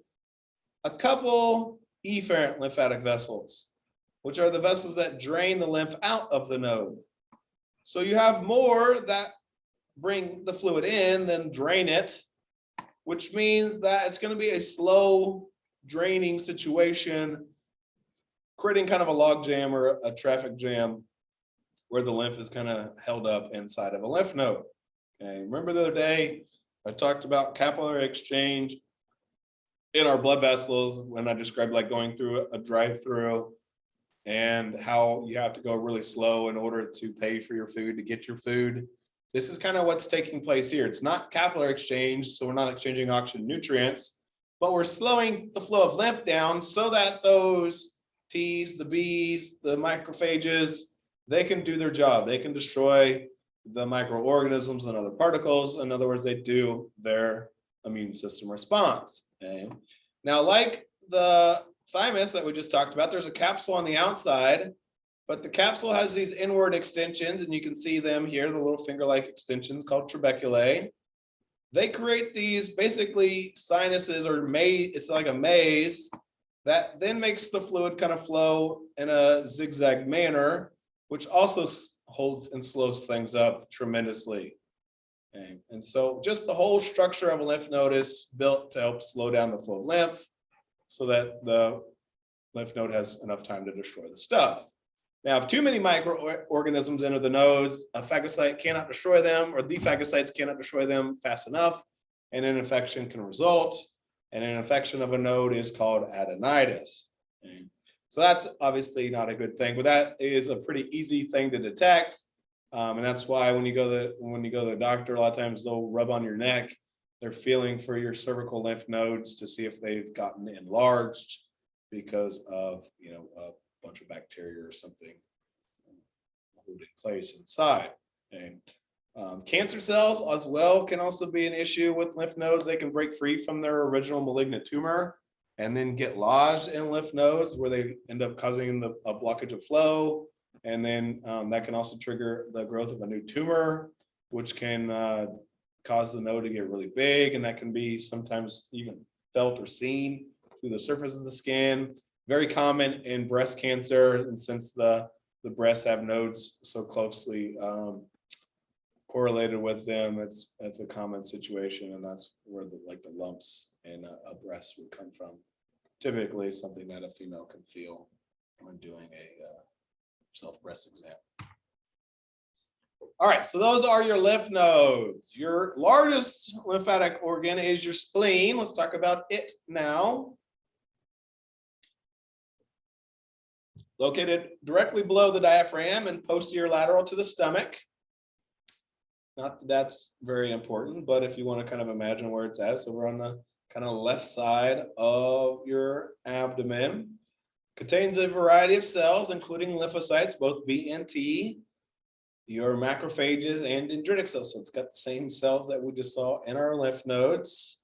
a couple efferent lymphatic vessels, which are the vessels that drain the lymph out of the node. So you have more that bring the fluid in than drain it, which means that it's going to be a slow draining situation, creating kind of a log jam or a traffic jam where the lymph is kind of held up inside of a lymph node. Okay, remember the other day I talked about capillary exchange in our blood vessels when I described like going through a drive-through and how you have to go really slow in order to pay for your food, to get your food. This is kind of what's taking place here. It's not capillary exchange, so we're not exchanging oxygen nutrients, but we're slowing the flow of lymph down so that those T's, the B's, the macrophages, they can do their job. They can destroy the microorganisms and other particles. In other words, they do their immune system response. Okay. Now, like the thymus that we just talked about, there's a capsule on the outside, but the capsule has these inward extensions, and you can see them here, the little finger-like extensions called trabeculae. They create these basically sinuses or maze. It's like a maze that then makes the fluid kind of flow in a zigzag manner, which also holds and slows things up tremendously. Okay. And so just the whole structure of a lymph node is built to help slow down the flow of lymph so that the lymph node has enough time to destroy the stuff. Now, if too many microorganisms enter the nodes, a phagocyte cannot destroy them, or the phagocytes cannot destroy them fast enough, and an infection can result. And an infection of a node is called adenitis. Okay. So that's obviously not a good thing, but that is a pretty easy thing to detect. And that's why when you go to the doctor, a lot of times they'll rub on your neck. They're feeling for your cervical lymph nodes to see if they've gotten enlarged because of a bunch of bacteria or something holding place inside. Okay. Cancer cells as well can also be an issue with lymph nodes. They can break free from their original malignant tumor and then get lodged in lymph nodes where they end up causing a blockage of flow. And then that can also trigger the growth of a new tumor, which can cause the node to get really big. And that can be sometimes even felt or seen through the surface of the skin. Very common in breast cancer. And since the the breasts have nodes so closely correlated with them. That's a common situation, and that's where the lumps in a breast would come from. Typically, something that a female can feel when doing a self breast exam. All right, so those are your lymph nodes. Your largest lymphatic organ is your spleen. Let's talk about it now. Located directly below the diaphragm and posterior lateral to the stomach. Not that that's very important, but if you want to kind of imagine where it's at, so we're on the kind of left side of your abdomen. Contains a variety of cells, including lymphocytes, both B and T, your macrophages and dendritic cells. So it's got the same cells that we just saw in our lymph nodes.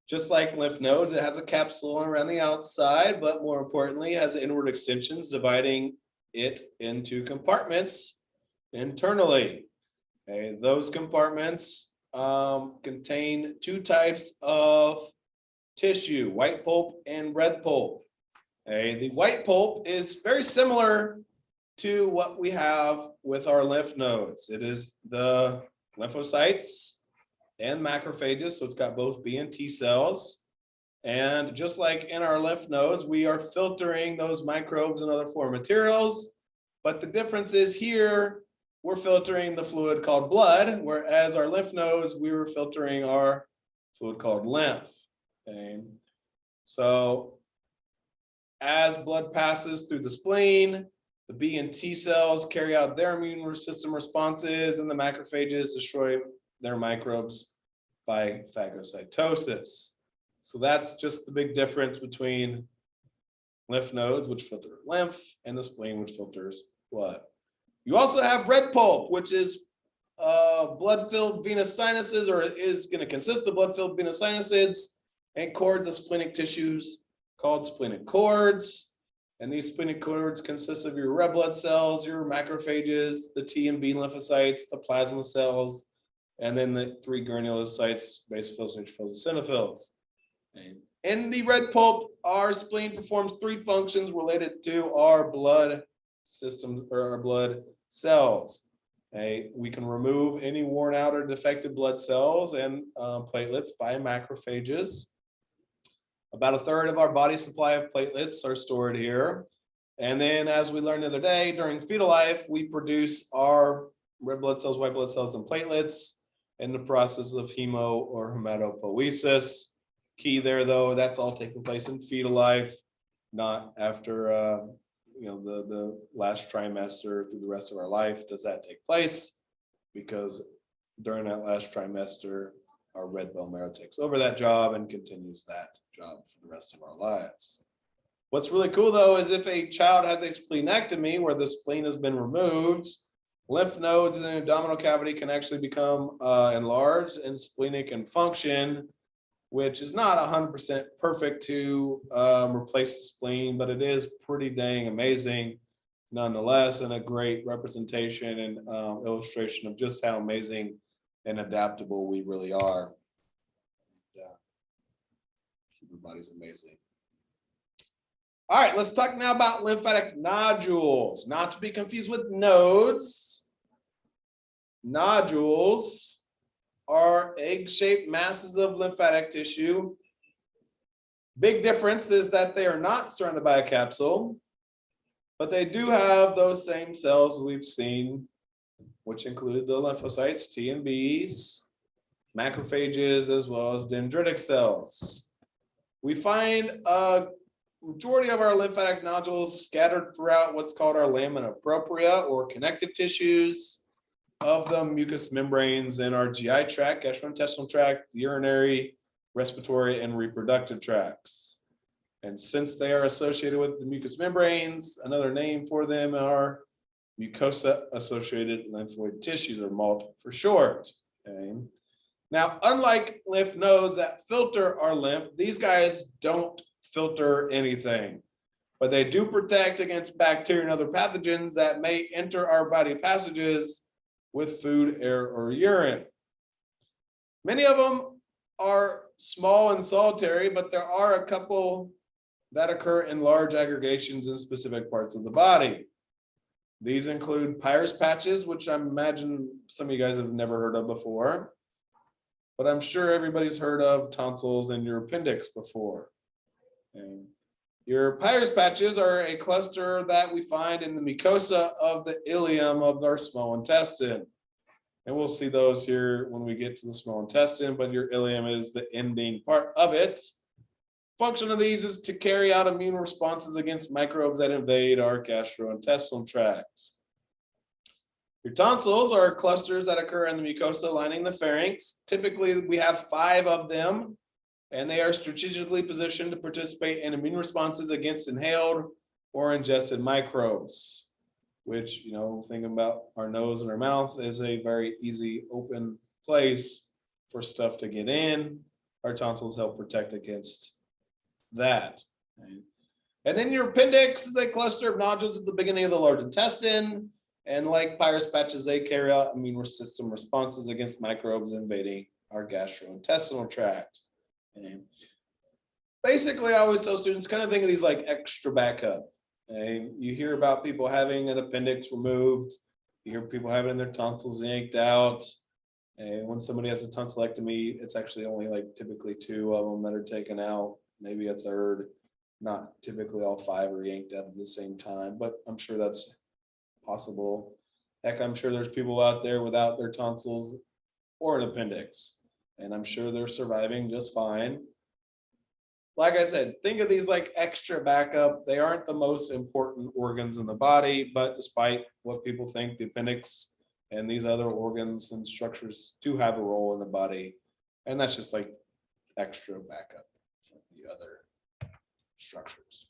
Just like lymph nodes, it has a capsule around the outside, but more importantly, it has inward extensions dividing it into compartments internally. Okay, those compartments contain two types of tissue, white pulp and red pulp. Okay, the white pulp is very similar to what we have with our lymph nodes. It is the lymphocytes and macrophages, so it's got both B and T cells. And just like in our lymph nodes, we are filtering those microbes and other foreign materials. But the difference is here, we're filtering the fluid called blood, whereas our lymph nodes, we were filtering our fluid called lymph. Okay. So as blood passes through the spleen, the B and T cells carry out their immune system responses, and the macrophages destroy their microbes by phagocytosis. So that's just the big difference between lymph nodes, which filter lymph, and the spleen, which filters blood. You also have red pulp, which is blood-filled venous sinuses, or is going to consist of blood-filled venous sinuses and cords of splenic tissues called splenic cords. And these splenic cords consist of your red blood cells, your macrophages, the T and B lymphocytes, the plasma cells, and then the three granulocytes, basophils, neutrophils, and eosinophils. Okay. In the red pulp, our spleen performs three functions related to our blood systems or our blood cells. Okay. We can remove any worn out or defective blood cells and platelets by macrophages. About a third of our body supply of platelets are stored here. And then, as we learned the other day, during fetal life, we produce our red blood cells, white blood cells, and platelets in the process of hemo or hematopoiesis. Key there, though, that's all taking place in fetal life, not after the last trimester through the rest of our life does that take place, because during that last trimester, our red bone marrow takes over that job and continues that job for the rest of our lives. What's really cool, though, is if a child has a splenectomy where the spleen has been removed, lymph nodes in the abdominal cavity can actually become enlarged, and spleen can function, which is not 100% perfect to replace the spleen, but it is pretty dang amazing nonetheless, and a great representation and illustration of just how amazing and adaptable we really are. Human body's amazing. All right, let's talk now about lymphatic nodules, not to be confused with nodes. Nodules are egg-shaped masses of lymphatic tissue. Big difference is that they are not surrounded by a capsule, but they do have those same cells we've seen, which include the lymphocytes, T and Bs, macrophages, as well as dendritic cells. We find a majority of our lymphatic nodules scattered throughout what's called our lamina propria, or connective tissues of the mucous membranes in our GI tract, gastrointestinal tract, the urinary, respiratory, and reproductive tracts. And since they are associated with the mucous membranes, another name for them are mucosa-associated lymphoid tissues, or MALT for short. Okay. Now, unlike lymph nodes that filter our lymph, these guys don't filter anything, but they do protect against bacteria and other pathogens that may enter our body passages with food, air, or urine. Many of them are small and solitary, but there are a couple that occur in large aggregations in specific parts of the body. These include Pyrus patches, which I imagine some of you guys have never heard of before, but I'm sure everybody's heard of tonsils in your appendix before. And your Pyrus patches are a cluster that we find in the mucosa of the ileum of our small intestine. And we'll see those here when we get to the small intestine, but your ileum is the ending part of it. Function of these is to carry out immune responses against microbes that invade our gastrointestinal tract. Your tonsils are clusters that occur in the mucosa lining the pharynx. Typically, we have 5 of them, and they are strategically positioned to participate in immune responses against inhaled or ingested microbes, which, thinking about our nose and our mouth is a very easy open place for stuff to get in. Our tonsils help protect against that. And then your appendix is a cluster of nodules at the beginning of the large intestine. And like Pyrus patches, they carry out immune system responses against microbes invading our gastrointestinal tract. And basically, I always tell students kind of think of these like extra backup. And you hear about people having an appendix removed. You hear people having their tonsils yanked out. And when somebody has a tonsillectomy, it's actually only like typically 2 of them that are taken out, maybe a third. Not typically all 5 are yanked out at the same time, but I'm sure that's possible. Heck, I'm sure there's people out there without their tonsils or an appendix, and I'm sure they're surviving just fine. Like I said, think of these like extra backup. They aren't the most important organs in the body, but despite what people think, the appendix and these other organs and structures do have a role in the body, and that's just like extra backup from the other structures.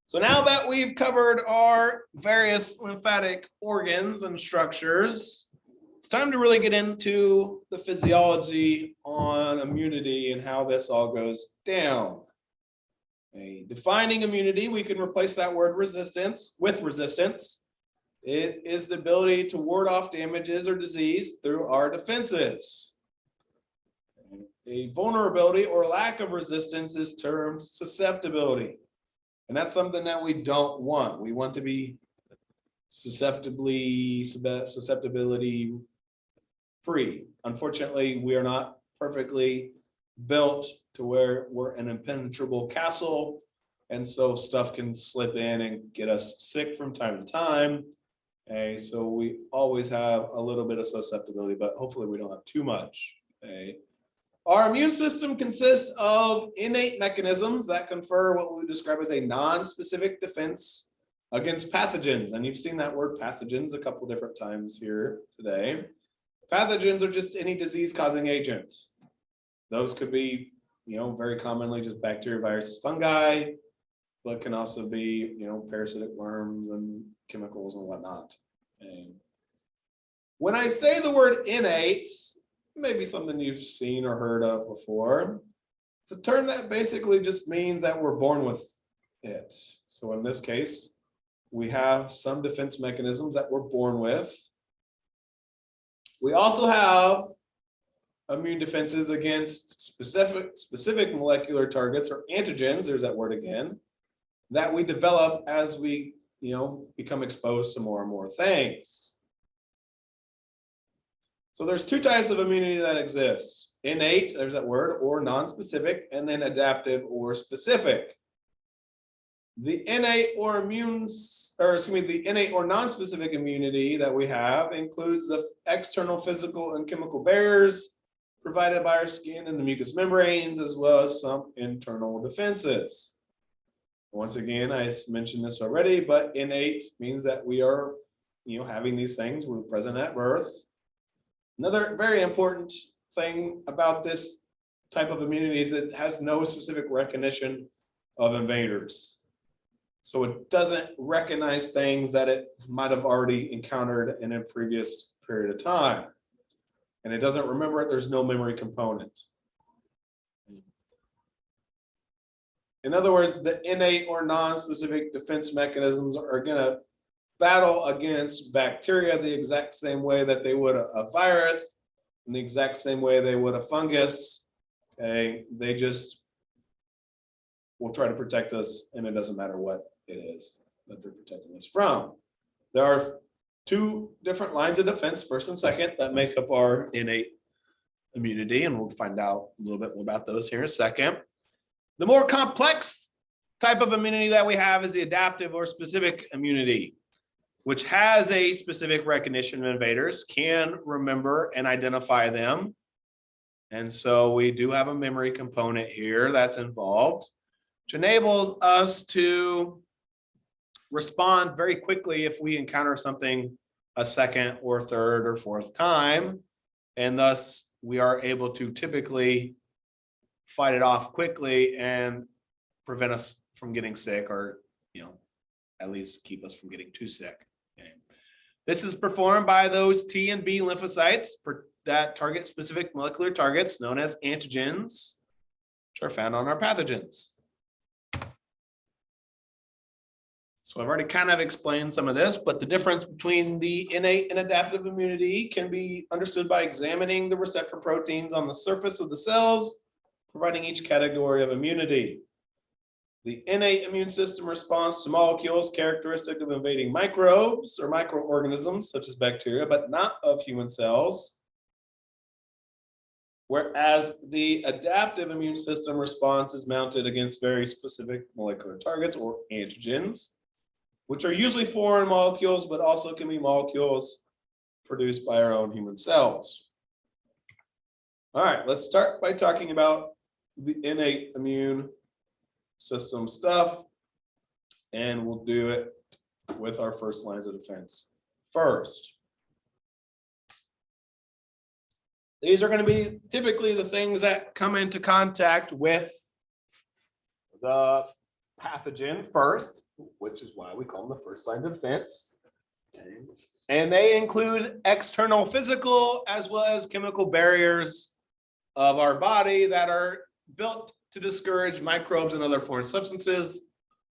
So now that we've covered our various lymphatic organs and structures, it's time to really get into the physiology on immunity and how this all goes down. Defining immunity, we can replace that word resistance with resistance. It is the ability to ward off damages or disease through our defenses. A vulnerability or lack of resistance is termed susceptibility. And that's something that we don't want. We want to be susceptibility free. Unfortunately, we are not perfectly built to where we're an impenetrable castle. And so stuff can slip in and get us sick from time to time. So we always have a little bit of susceptibility, but hopefully we don't have too much. Our immune system consists of innate mechanisms that confer what we describe as a non-specific defense against pathogens. And you've seen that word pathogens a couple different times here today. Pathogens are just any disease-causing agent. Those could be, very commonly just bacteria, viruses, fungi, but can also be, parasitic worms and chemicals and whatnot. And when I say the word innate, maybe something you've seen or heard of before. It's a term that basically just means that we're born with it. So in this case, we have some defense mechanisms that we're born with. We also have immune defenses against specific molecular targets or antigens, there's that word again, that we develop as we, become exposed to more and more things. So there's 2 types of immunity that exist: innate, there's that word, or non-specific, and then adaptive or specific. The innate or non-specific immunity that we have includes the external physical and chemical barriers provided by our skin and the mucous membranes, as well as some internal defenses. Once again, I mentioned this already, but innate means that we are, having these things, we're present at birth. Another very important thing about this type of immunity is it has no specific recognition of invaders. So it doesn't recognize things that it might have already encountered in a previous period of time. And it doesn't remember it, there's no memory component. In other words, the innate or non-specific defense mechanisms are going to battle against bacteria the exact same way that they would a virus, in the exact same way they would a fungus. They just will try to protect us, and it doesn't matter what it is that they're protecting us from. There are two different lines of defense, first and second, that make up our innate immunity, and we'll find out a little bit more about those here in a second. The more complex type of immunity that we have is the adaptive or specific immunity, which has a specific recognition of invaders, can remember and identify them. And so we do have a memory component here that's involved, which enables us to respond very quickly if we encounter something a second or third or fourth time. And thus we are able to typically fight it off quickly and prevent us from getting sick, or, you know, at least keep us from getting too sick. Okay. This is performed by those T and B lymphocytes that target specific molecular targets known as antigens, which are found on our pathogens. So I've already kind of explained some of this, but the difference between the innate and adaptive immunity can be understood by examining the receptor proteins on the surface of the cells, providing each category of immunity. The innate immune system responds to molecules characteristic of invading microbes or microorganisms such as bacteria, but not of human cells. Whereas the adaptive immune system response is mounted against very specific molecular targets or antigens, which are usually foreign molecules, but also can be molecules produced by our own human cells. All right, let's start by talking about the innate immune system stuff, and we'll do it with our first lines of defense first. These are going to be typically the things that come into contact with the pathogen first, which is why we call them the first line of defense. Okay. And they include external physical as well as chemical barriers of our body that are built to discourage microbes and other foreign substances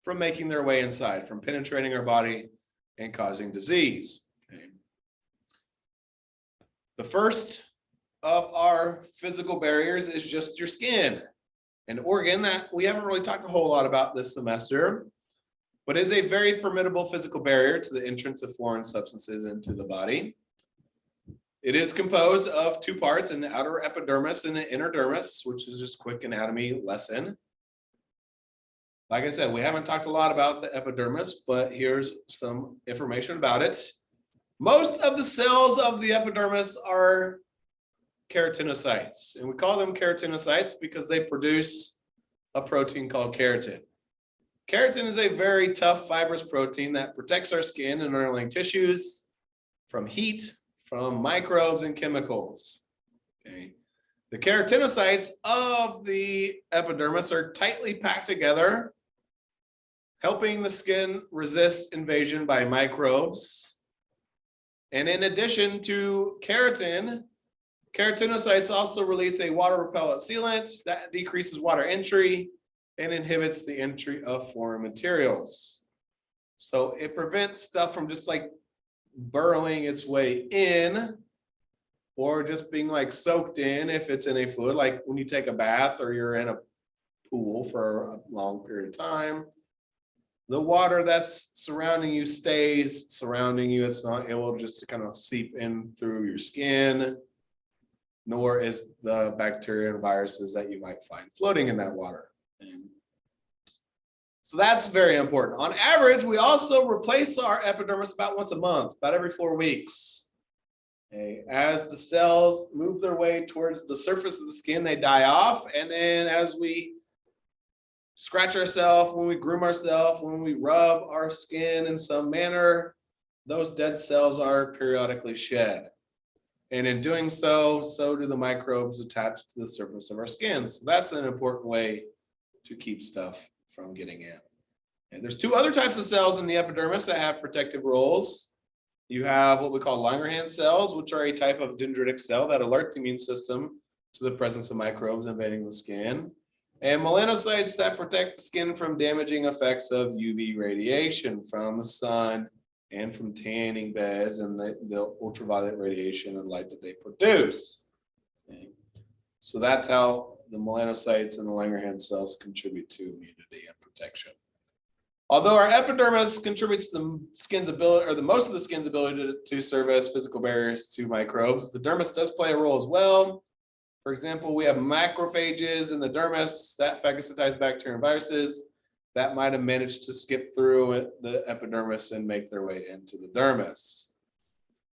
from making their way inside, from penetrating our body and causing disease. Okay. The first of our physical barriers is just your skin, an organ that we haven't really talked a whole lot about this semester, but is a very formidable physical barrier to the entrance of foreign substances into the body. It is composed of two parts, an outer epidermis and an inner dermis, which is just a quick anatomy lesson. Like I said, we haven't talked a lot about the epidermis, but here's some information about it. Most of the cells of the epidermis are keratinocytes, and we call them keratinocytes because they produce a protein called keratin. Keratin is a very tough fibrous protein that protects our skin and underlying tissues from heat, from microbes and chemicals. Okay. The keratinocytes of the epidermis are tightly packed together, helping the skin resist invasion by microbes. And in addition to keratin, keratinocytes also release a water repellent sealant that decreases water entry and inhibits the entry of foreign materials. So it prevents stuff from just like burrowing its way in, or just being like soaked in if it's in a fluid, like when you take a bath or you're in a pool for a long period of time. The water that's surrounding you stays surrounding you. It's not able just to kind of seep in through your skin, nor is the bacteria and viruses that you might find floating in that water. And so that's very important. On average, we also replace our epidermis about once a month, about every 4 weeks. Okay. As the cells move their way towards the surface of the skin, they die off. And then as we scratch ourselves, when we groom ourselves, when we rub our skin in some manner, those dead cells are periodically shed. And in doing so, so do the microbes attached to the surface of our skin. So that's an important way to keep stuff from getting in. And there's two other types of cells in the epidermis that have protective roles. You have what we call Langerhans cells, which are a type of dendritic cell that alert the immune system to the presence of microbes invading the skin. And melanocytes that protect the skin from damaging effects of UV radiation from the sun and from tanning beds and the ultraviolet radiation and light that they produce. Okay. So that's how the melanocytes and the Langerhans cells contribute to immunity and protection. Although our epidermis contributes the skin's ability, or the most of the skin's ability to serve as physical barriers to microbes, the dermis does play a role as well. For example, we have macrophages in the dermis that phagocytize bacteria and viruses that might have managed to skip through the epidermis and make their way into the dermis.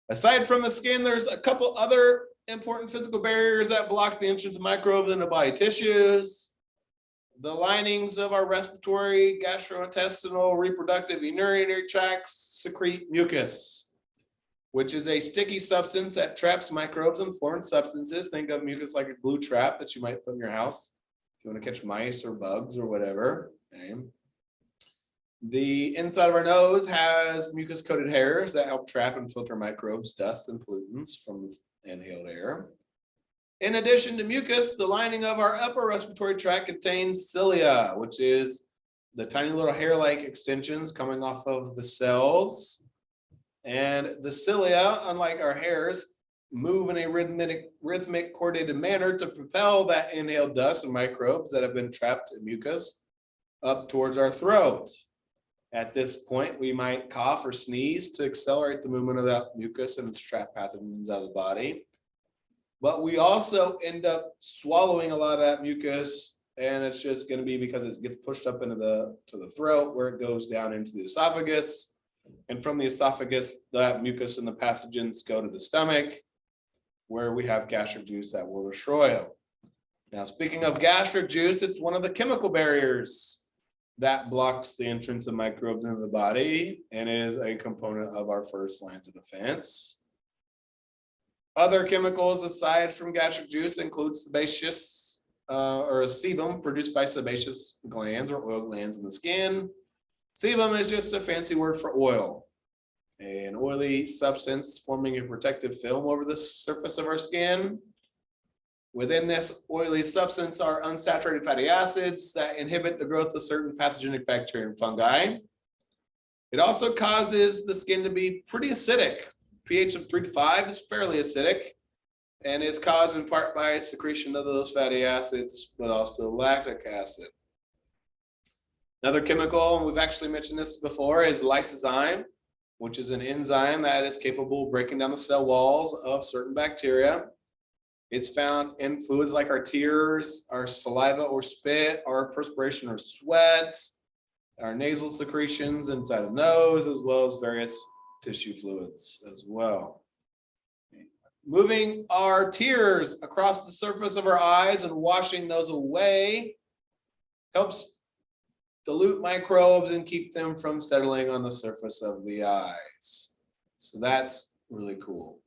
Aside from the skin, there's a couple other important physical barriers that block the entrance of microbes into body tissues. The linings of our respiratory, gastrointestinal, reproductive, and urinary tracts secrete mucus, which is a sticky substance that traps microbes and foreign substances. Think of mucus like a glue trap that you might put in your house if you want to catch mice or bugs or whatever. Okay. The inside of our nose has mucus-coated hairs that help trap and filter microbes, dust, and pollutants from the inhaled air. In addition to mucus, the lining of our upper respiratory tract contains cilia, which is the tiny little hair-like extensions coming off of the cells. And the cilia, unlike our hairs, move in a rhythmic, coordinated manner to propel that inhaled dust and microbes that have been trapped in mucus up towards our throat. At this point, we might cough or sneeze to accelerate the movement of that mucus and its trapped pathogens out of the body. But we also end up swallowing a lot of that mucus, and it's just going to be because it gets pushed up into the throat, where it goes down into the esophagus. And from the esophagus, that mucus and the pathogens go to the stomach, where we have gastric juice that will destroy them. Now, speaking of gastric juice, it's one of the chemical barriers that blocks the entrance of microbes into the body and is a component of our first lines of defense. Other chemicals aside from gastric juice include sebaceous or sebum produced by sebaceous glands or oil glands in the skin. Sebum is just a fancy word for oil, an oily substance forming a protective film over the surface of our skin. Within this oily substance are unsaturated fatty acids that inhibit the growth of certain pathogenic bacteria and fungi. It also causes the skin to be pretty acidic. pH of 3 to 5 is fairly acidic and is caused in part by secretion of those fatty acids, but also lactic acid. Another chemical, and we've actually mentioned this before, is lysozyme, which is an enzyme that is capable of breaking down the cell walls of certain bacteria. It's found in fluids like our tears, our saliva or spit, our perspiration or sweat, our nasal secretions inside the nose, as well as various tissue fluids as well. Moving our tears across the surface of our eyes and washing those away helps dilute microbes and keep them from settling on the surface of the eyes. So that's really cool.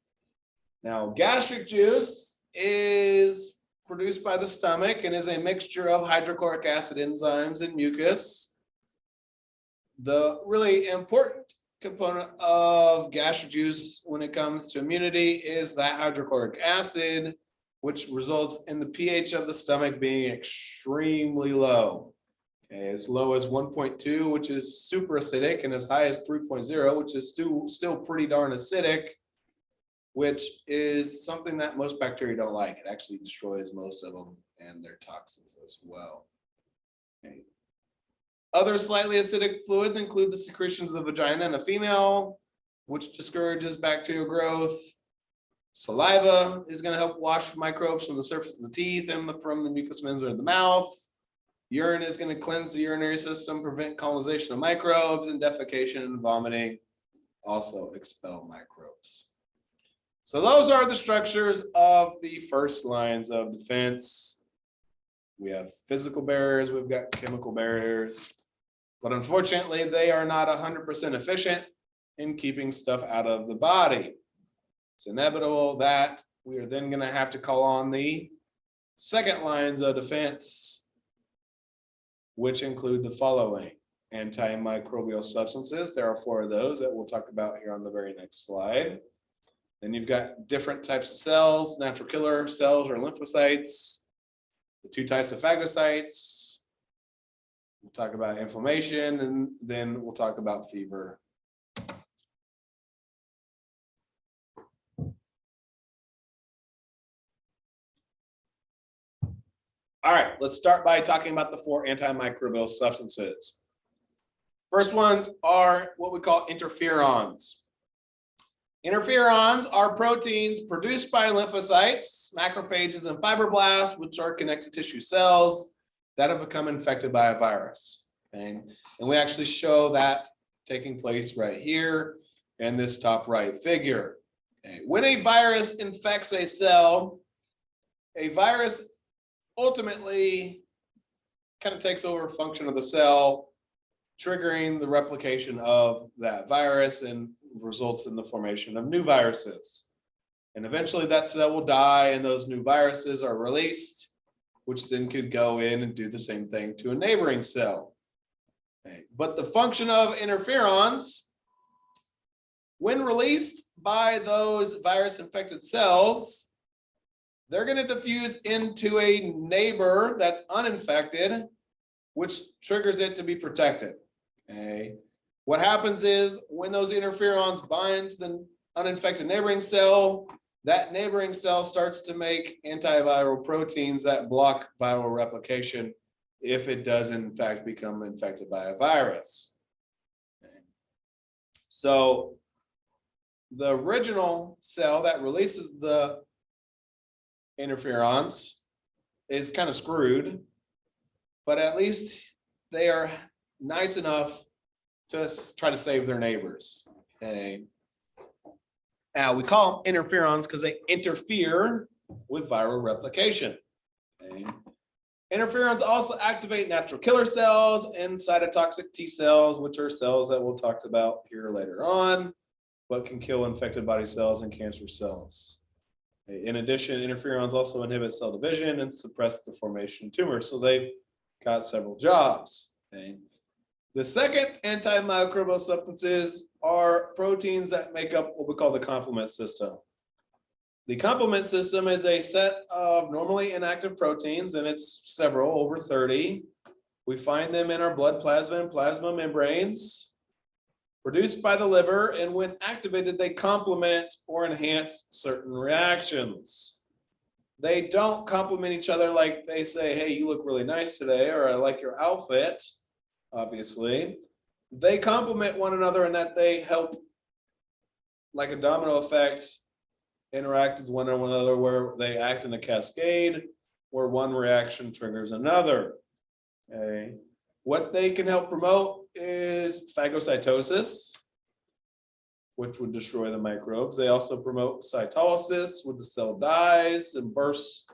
Now, gastric juice is produced by the stomach and is a mixture of hydrochloric acid enzymes and mucus. The really important component of gastric juice when it comes to immunity is that hydrochloric acid, which results in the pH of the stomach being extremely low. Okay, as low as 1.2, which is super acidic, and as high as 3.0, which is still pretty darn acidic, which is something that most bacteria don't like. It actually destroys most of them and their toxins as well. Okay. Other slightly acidic fluids include the secretions of the vagina in a female, which discourages bacterial growth. Saliva is going to help wash microbes from the surface of the teeth and from the mucous membrane of the mouth. Urine is going to cleanse the urinary system, prevent colonization of microbes, and defecation and vomiting also expel microbes. So those are the structures of the first lines of defense. We have physical barriers, we've got chemical barriers, but unfortunately they are not 100% efficient in keeping stuff out of the body. It's inevitable that we are then going to have to call on the second lines of defense, which include the following: antimicrobial substances. There are 4 of those that we'll talk about here on the very next slide. Then you've got different types of cells, natural killer cells or lymphocytes, the 2 types of phagocytes. We'll talk about inflammation, and then we'll talk about fever. All right, let's start by talking about the 4 antimicrobial substances. First ones are what we call interferons. Interferons are proteins produced by lymphocytes, macrophages, and fibroblasts, which are connective tissue cells that have become infected by a virus. Okay? And we actually show that taking place right here in this top right figure. Okay? When a virus infects a cell, a virus ultimately kind of takes over function of the cell, triggering the replication of that virus and results in the formation of new viruses. And eventually that cell will die and those new viruses are released, which then could go in and do the same thing to a neighboring cell. Okay. But the function of interferons, when released by those virus infected cells, they're going to diffuse into a neighbor that's uninfected, which triggers it to be protected. Okay. What happens is when those interferons bind to the uninfected neighboring cell, that neighboring cell starts to make antiviral proteins that block viral replication if it does in fact become infected by a virus. Okay. So the original cell that releases the interferons is kind of screwed, but at least they are nice enough to try to save their neighbors. Okay. Now we call them interferons because they interfere with viral replication. Okay. Interferons also activate natural killer cells and cytotoxic T cells, which are cells that we'll talk about here later on, but can kill infected body cells and cancer cells. Okay. In addition, interferons also inhibit cell division and suppress the formation of tumors. So they've got several jobs. Okay. The second antimicrobial substances are proteins that make up what we call the complement system. The complement system is a set of normally inactive proteins, and it's several, over 30. We find them in our blood plasma and plasma membranes, produced by the liver, and when activated, they complement or enhance certain reactions. They don't complement each other like they say, hey, you look really nice today, or I like your outfit. Obviously, they complement one another in that they help, like a domino effect, interact with one another, where they act in a cascade where one reaction triggers another. Okay. What they can help promote is phagocytosis, which would destroy the microbes. They also promote cytolysis, when the cell dies and bursts,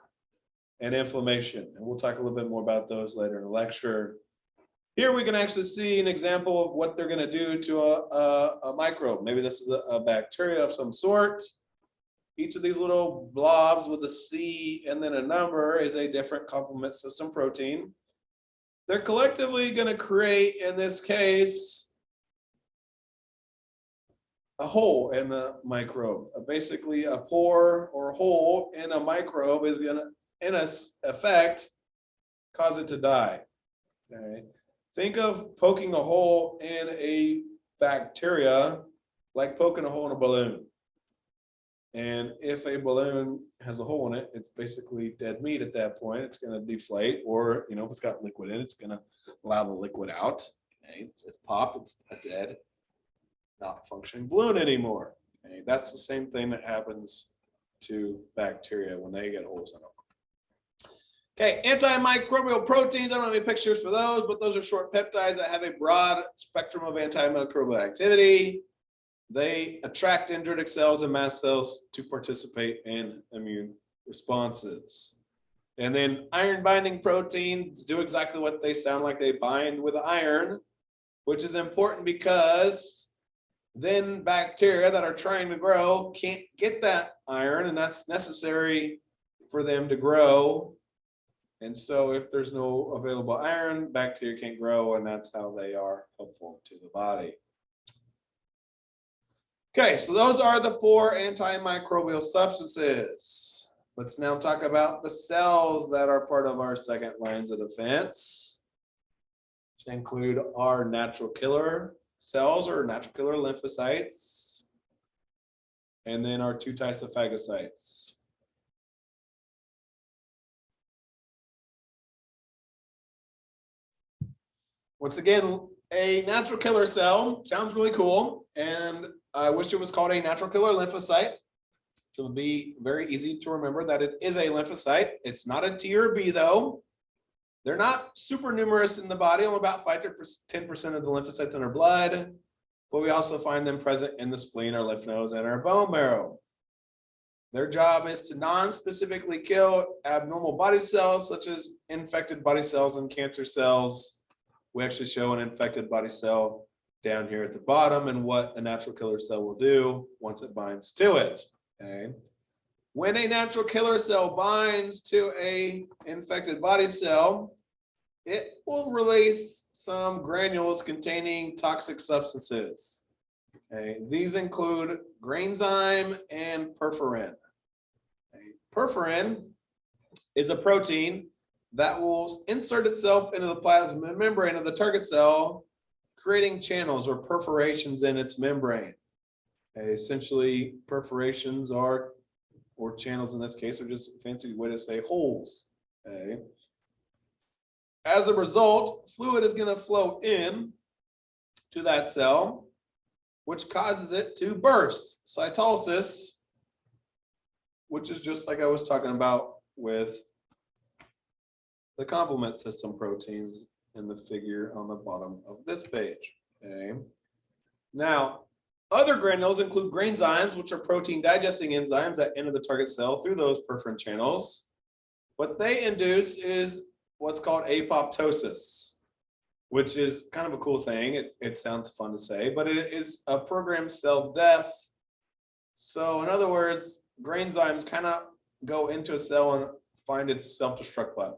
and inflammation. And we'll talk a little bit more about those later in the lecture. Here we can actually see an example of what they're going to do to a microbe. Maybe this is a bacteria of some sort. Each of these little blobs with a C and then a number is a different complement system protein. They're collectively going to create, in this case, a hole in the microbe. Basically, a pore or hole in a microbe is going to, in effect, cause it to die. Okay. Think of poking a hole in a bacteria like poking a hole in a balloon. And if a balloon has a hole in it, it's basically dead meat at that point. It's going to deflate, or if it's got liquid in it, it's going to allow the liquid out. Okay. It's popped, it's a dead, not functioning balloon anymore. Okay. That's the same thing that happens to bacteria when they get holes in them. Okay, antimicrobial proteins, I don't have any pictures for those, but those are short peptides that have a broad spectrum of antimicrobial activity. They attract dendritic cells and mast cells to participate in immune responses. And then iron binding proteins do exactly what they sound like. They bind with iron, which is important because then bacteria that are trying to grow can't get that iron, and that's necessary for them to grow. And so if there's no available iron, bacteria can't grow, and that's how they are helpful to the body. Okay, so those are the 4 antimicrobial substances. Let's now talk about the cells that are part of our second lines of defense, which include our natural killer cells or natural killer lymphocytes, and then our 2 types of phagocytes. Once again, A natural killer cell sounds really cool, and I wish it was called a natural killer lymphocyte. So it'll be very easy to remember that it is a lymphocyte. It's not a T or a B though. They're not super numerous in the body, only about 5 to 10% of the lymphocytes in our blood, but we also find them present in the spleen, our lymph nodes, and our bone marrow. Their job is to non-specifically kill abnormal body cells, such as infected body cells and cancer cells. We actually show an infected body cell down here at the bottom and what a natural killer cell will do once it binds to it. Okay. When a natural killer cell binds to a infected body cell, it will release some granules containing toxic substances. Okay. These include granzyme and perforin. Okay. Perforin is a protein that will insert itself into the plasma membrane of the target cell, creating channels or perforations in its membrane. Okay. Essentially, perforations are, or channels in this case, are just a fancy way to say holes. Okay. As a result, fluid is going to flow in to that cell, which causes it to burst. Cytolysis, which is just like I was talking about with the complement system proteins in the figure on the bottom of this page. Okay. Now, other granules include granzymes, which are protein digesting enzymes that enter the target cell through those perforin channels. What they induce is what's called apoptosis, which is kind of a cool thing. It sounds fun to say, but it is a programmed cell death. So in other words, granzymes kind of go into a cell and find its self-destruct button.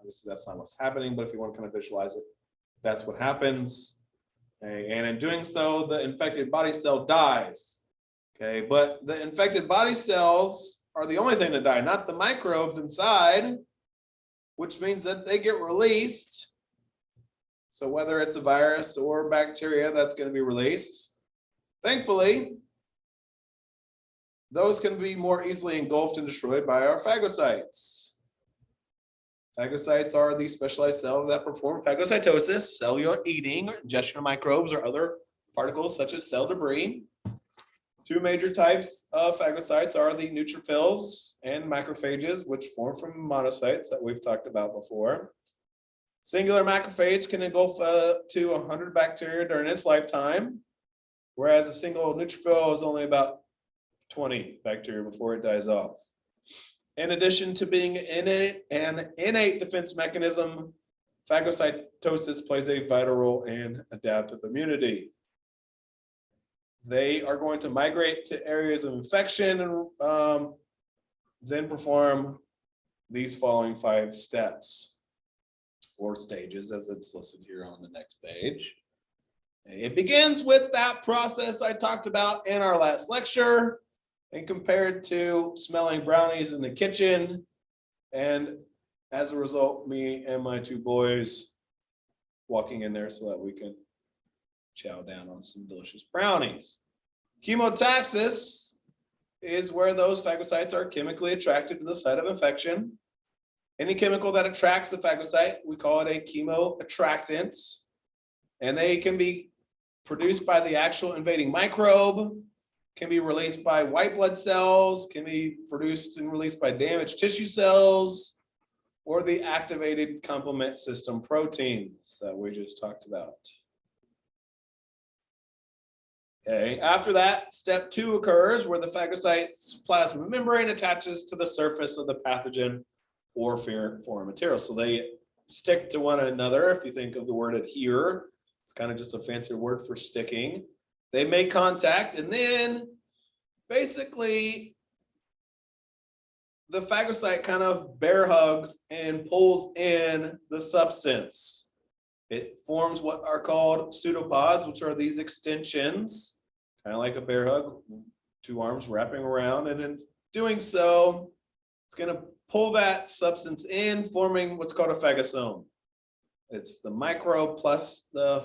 Obviously, that's not what's happening, but if you want to kind of visualize it, that's what happens. Okay, and in doing so, the infected body cell dies. Okay, but the infected body cells are the only thing to die, not the microbes inside, which means that they get released. So whether it's a virus or bacteria, that's going to be released. Thankfully, those can be more easily engulfed and destroyed by our phagocytes. Phagocytes are these specialized cells that perform phagocytosis, cellular eating, ingestion of microbes or other particles such as cell debris. Two major types of phagocytes are the neutrophils and macrophages, which form from monocytes that we've talked about before. Singular macrophage can engulf to 100 bacteria during its lifetime, whereas a single neutrophil is only about 20 bacteria before it dies off. In addition to being an innate defense mechanism, phagocytosis plays a vital role in adaptive immunity. They are going to migrate to areas of infection and then perform these following 5 steps or stages as it's listed here on the next page. It begins with that process I talked about in our last lecture and compared to smelling brownies in the kitchen. And as a result, me and my 2 boys walking in there so that we can chow down on some delicious brownies. Chemotaxis is where those phagocytes are chemically attracted to the site of infection. Any chemical that attracts the phagocyte, we call it a chemoattractant. And they can be produced by the actual invading microbe, can be released by white blood cells, can be produced and released by damaged tissue cells, or the activated complement system proteins that we just talked about. Okay, after that, step 2 occurs where the phagocyte's plasma membrane attaches to the surface of the pathogen or foreign material. So they stick to one another. If you think of the word adhere, it's kind of just a fancier word for sticking. They make contact, and then basically the phagocyte kind of bear hugs and pulls in the substance. It forms what are called pseudopods, which are these extensions, kind of like a bear hug, 2 arms wrapping around, and in doing so, it's going to pull that substance in, forming what's called a phagosome. It's the microbe plus the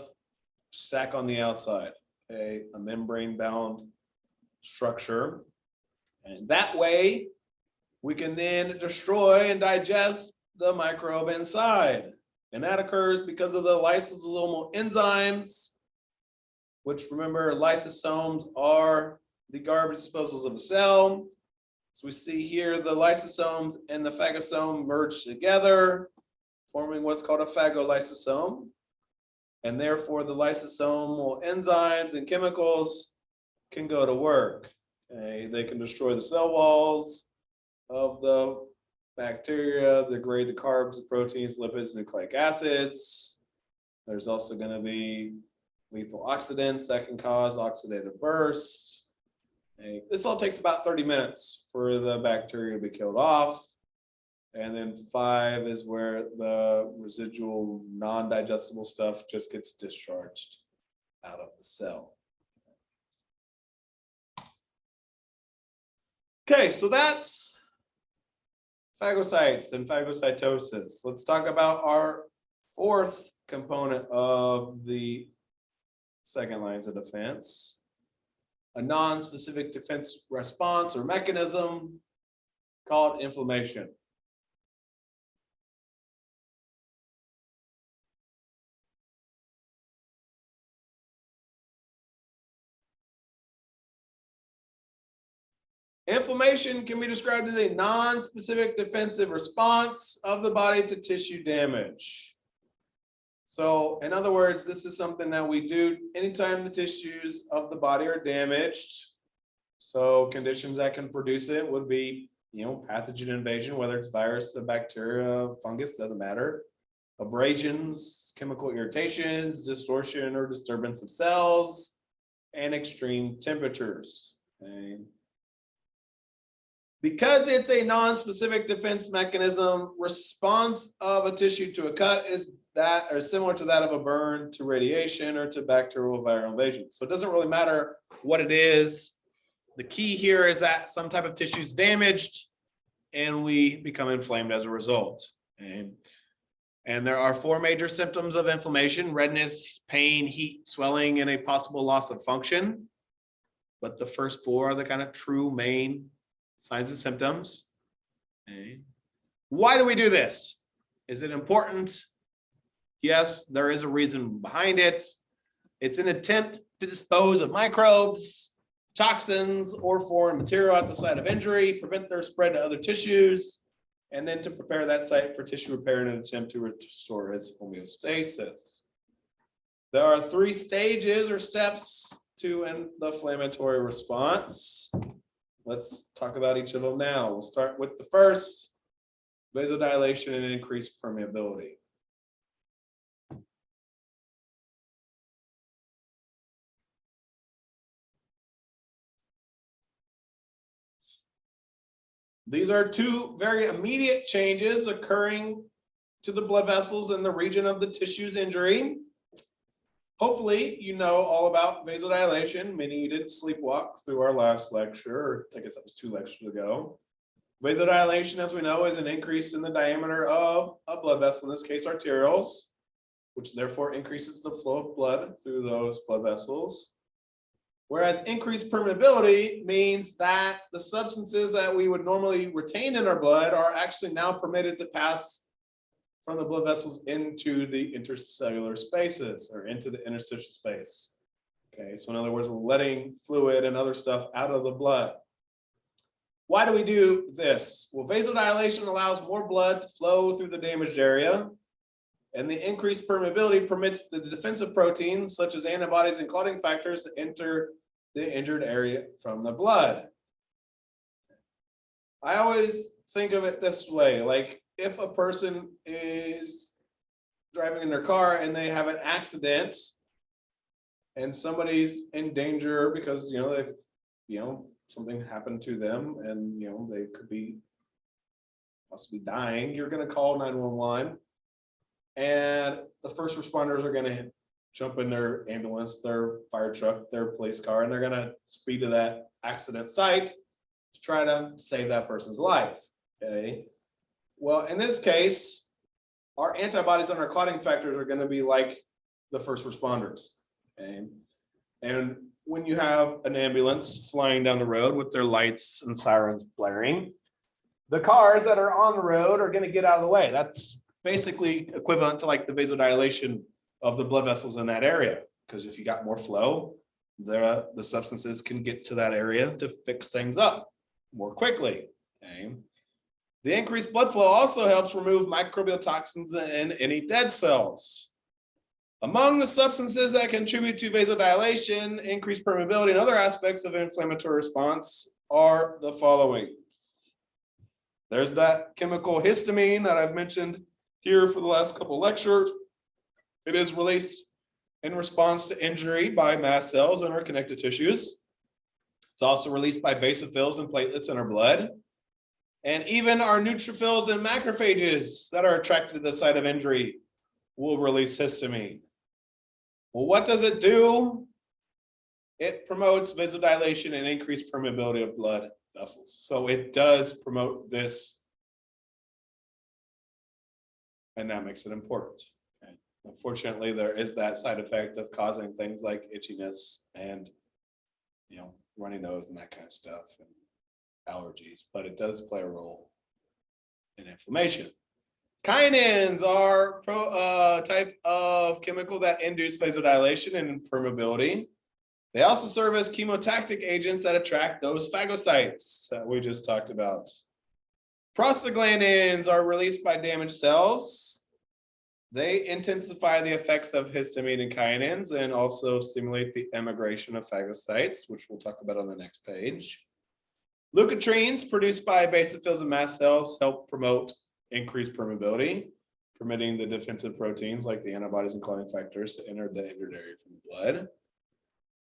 sac on the outside, okay, a membrane-bound structure. And that way, we can then destroy and digest the microbe inside. And that occurs because of the lysosomal enzymes, which remember lysosomes are the garbage disposals of a cell. So we see here the lysosomes and the phagosome merge together, forming what's called a phagolysosome. And therefore the lysosomal enzymes and chemicals can go to work. Okay? They can destroy the cell walls of the bacteria, degrade the carbs, proteins, lipids, nucleic acids. There's also going to be lethal oxidants that can cause oxidative burst. Okay? This all takes about 30 minutes for the bacteria to be killed off. And then 5 is where the residual non-digestible stuff just gets discharged out of the cell. Okay, so that's phagocytes and phagocytosis. Let's talk about our 4th component of the second lines of defense, a non-specific defense response or mechanism called inflammation. Inflammation can be described as a non-specific defensive response of the body to tissue damage. So in other words, this is something that we do anytime the tissues of the body are damaged. So conditions that can produce it would be, pathogen invasion, whether it's virus, bacteria, fungus, doesn't matter. Abrasions, chemical irritations, distortion or disturbance of cells, and extreme temperatures. Okay. Because it's a non-specific defense mechanism, response of a tissue to a cut is that or similar to that of a burn to radiation or to bacterial viral invasion. So it doesn't really matter what it is. The key here is that some type of tissue is damaged and we become inflamed as a result. Okay? And there are 4 major symptoms of inflammation: redness, pain, heat, swelling, and a possible loss of function. But the first 4 are the kind of true main signs and symptoms. Okay. Why do we do this? Is it important? Yes, there is a reason behind it. It's an attempt to dispose of microbes, toxins, or foreign material at the site of injury, prevent their spread to other tissues, and then to prepare that site for tissue repair in an attempt to restore its homeostasis. There are 3 stages or steps to the inflammatory response. Let's talk about each of them now. We'll start with the first, vasodilation and increased permeability. These are 2 very immediate changes occurring to the blood vessels in the region of the tissue's injury. Hopefully, you know all about vasodilation, meaning you didn't sleepwalk through our last lecture, or I guess that was 2 lectures ago. Vasodilation, as we know, is an increase in the diameter of a blood vessel, in this case arterioles, which therefore increases the flow of blood through those blood vessels. Whereas increased permeability means that the substances that we would normally retain in our blood are actually now permitted to pass from the blood vessels into the intercellular spaces or into the interstitial space. Okay, so in other words, we're letting fluid and other stuff out of the blood. Why do we do this? Well, vasodilation allows more blood to flow through the damaged area, and the increased permeability permits the defensive proteins such as antibodies and clotting factors to enter the injured area from the blood. I always think of it this way, like if a person is driving in their car and they have an accident and somebody's in danger because they've something happened to them and they could be possibly dying, you're going to call 911, and the first responders are going to jump in their ambulance, their fire truck, their police car, and they're going to speed to that accident site to try to save that person's life. Okay. Well, in this case, our antibodies and our clotting factors are going to be like the first responders. Okay. And when you have an ambulance flying down the road with their lights and sirens blaring, the cars that are on the road are going to get out of the way. That's basically equivalent to like the vasodilation of the blood vessels in that area. Because if you got more flow, the substances can get to that area to fix things up more quickly. Okay. The increased blood flow also helps remove microbial toxins and any dead cells. Among the substances that contribute to vasodilation, increased permeability, and other aspects of inflammatory response are the following. There's that chemical histamine that I've mentioned here for the last couple lectures. It is released in response to injury by mast cells in our connective tissues. It's also released by basophils and platelets in our blood. And even our neutrophils and macrophages that are attracted to the site of injury will release histamine. Well, what does it do? It promotes vasodilation and increased permeability of blood vessels. So it does promote this. And that makes it important. Okay. Unfortunately, there is that side effect of causing things like itchiness and, runny nose and that kind of stuff and allergies, but it does play a role in inflammation. Kinins are a type of chemical that induce vasodilation and permeability. They also serve as chemotactic agents that attract those phagocytes that we just talked about. Prostaglandins are released by damaged cells. They intensify the effects of histamine and kinins and also stimulate the emigration of phagocytes, which we'll talk about on the next page. Leukotrienes produced by basophils and mast cells help promote increased permeability, permitting the defensive proteins like the antibodies and clotting factors to enter the injured area from the blood.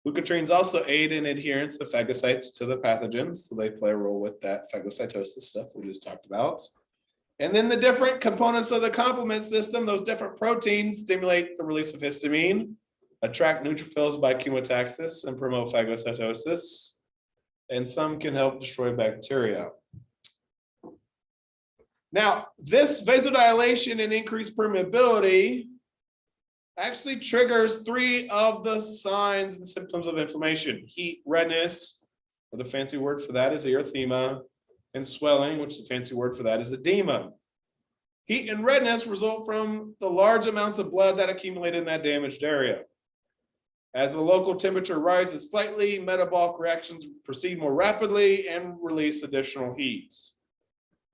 Leukotrienes also aid in adherence of phagocytes to the pathogens, so they play a role with that phagocytosis stuff we just talked about. And then the different components of the complement system, those different proteins stimulate the release of histamine, attract neutrophils by chemotaxis, and promote phagocytosis. And some can help destroy bacteria. Now, this vasodilation and increased permeability actually triggers 3 of the signs and symptoms of inflammation: heat, redness, or the fancy word for that is erythema, and swelling, which the fancy word for that is edema. Heat and redness result from the large amounts of blood that accumulate in that damaged area. As the local temperature rises slightly, metabolic reactions proceed more rapidly and release additional heat.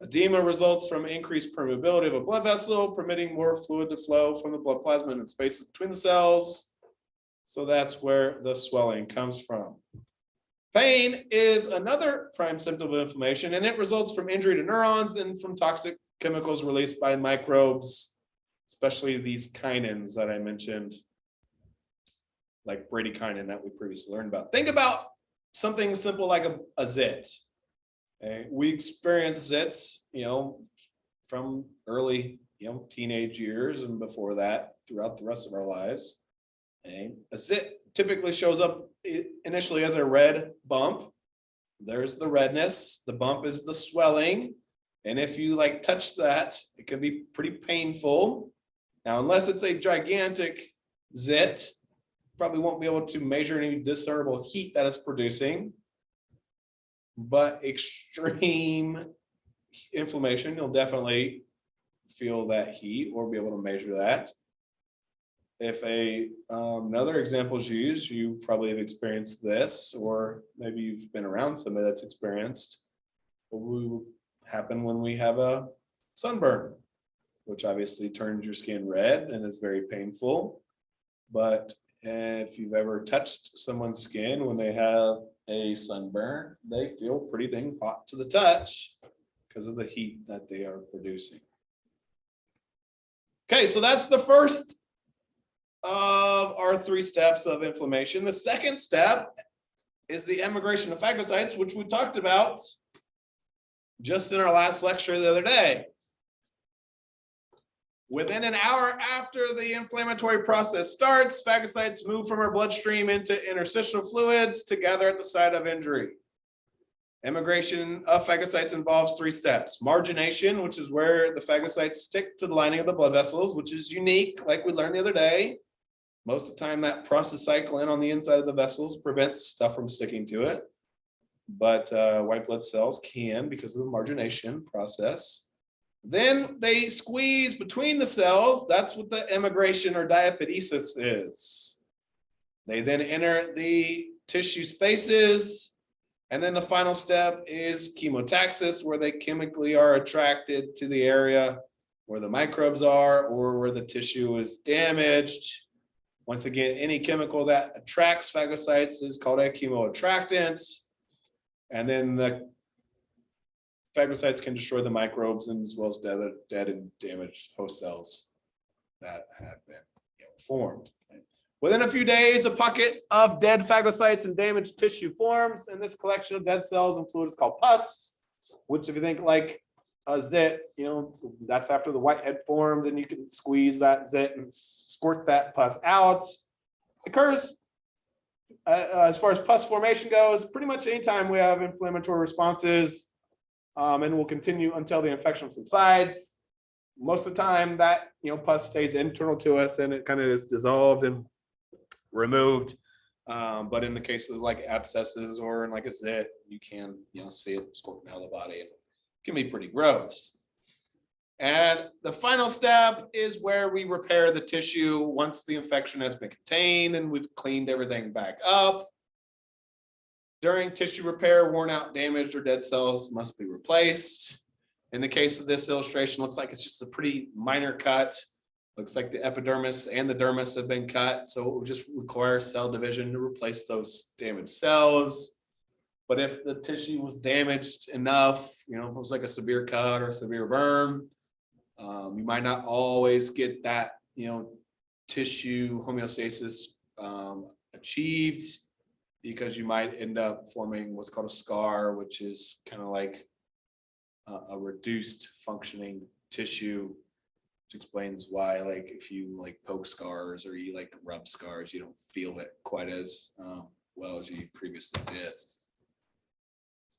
Edema results from increased permeability of a blood vessel, permitting more fluid to flow from the blood plasma and spaces between the cells. So that's where the swelling comes from. Pain is another prime symptom of inflammation, and it results from injury to neurons and from toxic chemicals released by microbes, especially these kinins that I mentioned, like bradykinin that we previously learned about. Think about something simple like a zit. Okay. We experience zits, from early, teenage years and before that throughout the rest of our lives. Okay. A zit typically shows up initially as a red bump. There's the redness. The bump is the swelling. And if you touch that, it can be pretty painful. Now, unless it's a gigantic zit, you probably won't be able to measure any discernible heat that it's producing. But extreme inflammation, you'll definitely feel that heat or be able to measure that. If another example is used, you probably have experienced this, or maybe you've been around somebody that's experienced what will happen when we have a sunburn, which obviously turns your skin red and is very painful. But if you've ever touched someone's skin when they have a sunburn, they feel pretty dang hot to the touch because of the heat that they are producing. Okay, so that's the first of our 3 steps of inflammation. The second step is the emigration of phagocytes, which we talked about just in our last lecture the other day. Within an hour after the inflammatory process starts, phagocytes move from our bloodstream into interstitial fluids to gather at the site of injury. Emigration of phagocytes involves 3 steps. Margination, which is where the phagocytes stick to the lining of the blood vessels, which is unique, like we learned the other day. Most of the time, that prostacyclin on the inside of the vessels prevents stuff from sticking to it. But white blood cells can because of the margination process. Then they squeeze between the cells. That's what the emigration or diapedesis is. They then enter the tissue spaces. And then the final step is chemotaxis, where they chemically are attracted to the area where the microbes are or where the tissue is damaged. Once again, any chemical that attracts phagocytes is called a chemoattractant. And then the phagocytes can destroy the microbes and as well as dead and damaged host cells that have been formed. Within a few days, a pocket of dead phagocytes and damaged tissue forms, and this collection of dead cells and fluid is called pus, which if you think like a zit, that's after the whitehead formed, and you can squeeze that zit and squirt that pus out. It occurs as far as pus formation goes, pretty much anytime we have inflammatory responses, and will continue until the infection subsides. Most of the time that pus stays internal to us and it kind of is dissolved and removed. But in the cases like abscesses or in like a zit, you can see it squirting out of the body. It can be pretty gross. And the final step is where we repair the tissue once the infection has been contained and we've cleaned everything back up. During tissue repair, worn out, damaged, or dead cells must be replaced. In the case of this illustration, looks like it's just a pretty minor cut. Looks like the epidermis and the dermis have been cut, so it will just require cell division to replace those damaged cells. But if the tissue was damaged enough, if it was like a severe cut or a severe burn, you might not always get that, tissue homeostasis achieved, because you might end up forming what's called a scar, which is kind of like a reduced functioning tissue, which explains why, like, if you like poke scars or you like rub scars, you don't feel it quite as well as you previously did.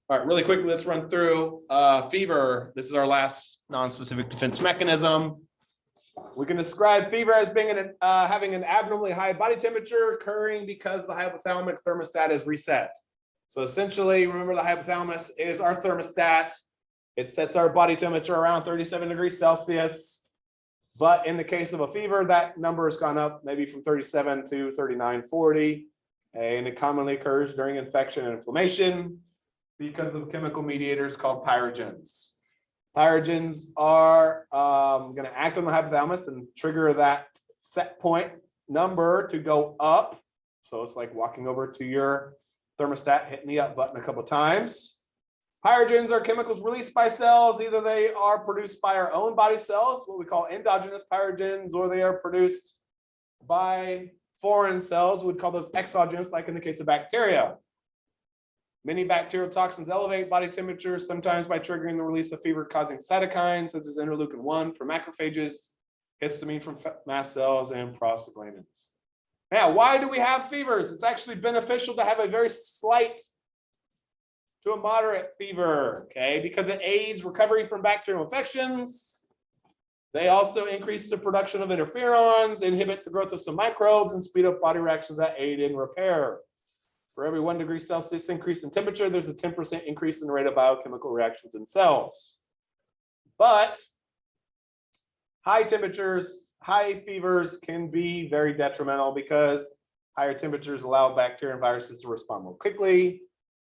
All right, really quickly, let's run through fever. This is our last non-specific defense mechanism. We can describe fever as being having an abnormally high body temperature occurring because the hypothalamic thermostat is reset. So essentially, remember the hypothalamus is our thermostat. It sets our body temperature around 37 degrees Celsius. But in the case of a fever, that number has gone up maybe from 37 to 39, 40. And it commonly occurs during infection and inflammation because of chemical mediators called pyrogens. Pyrogens are going to act on the hypothalamus and trigger that set point number to go up. So it's like walking over to your thermostat, hitting the up button a couple of times. Pyrogens are chemicals released by cells. Either they are produced by our own body cells, what we call endogenous pyrogens, or they are produced by foreign cells. We'd call those exogenous, like in the case of bacteria. Many bacterial toxins elevate body temperature, sometimes by triggering the release of fever-causing cytokines, such as interleukin-1 from macrophages, histamine from mast cells, and prostaglandins. Now, why do we have fevers? It's actually beneficial to have a very slight to a moderate fever, okay? Because it aids recovery from bacterial infections. They also increase the production of interferons, inhibit the growth of some microbes, and speed up body reactions that aid in repair. For every 1 degree Celsius increase in temperature, there's a 10% increase in the rate of biochemical reactions in cells. But high temperatures, high fevers can be very detrimental because higher temperatures allow bacteria and viruses to respond more quickly,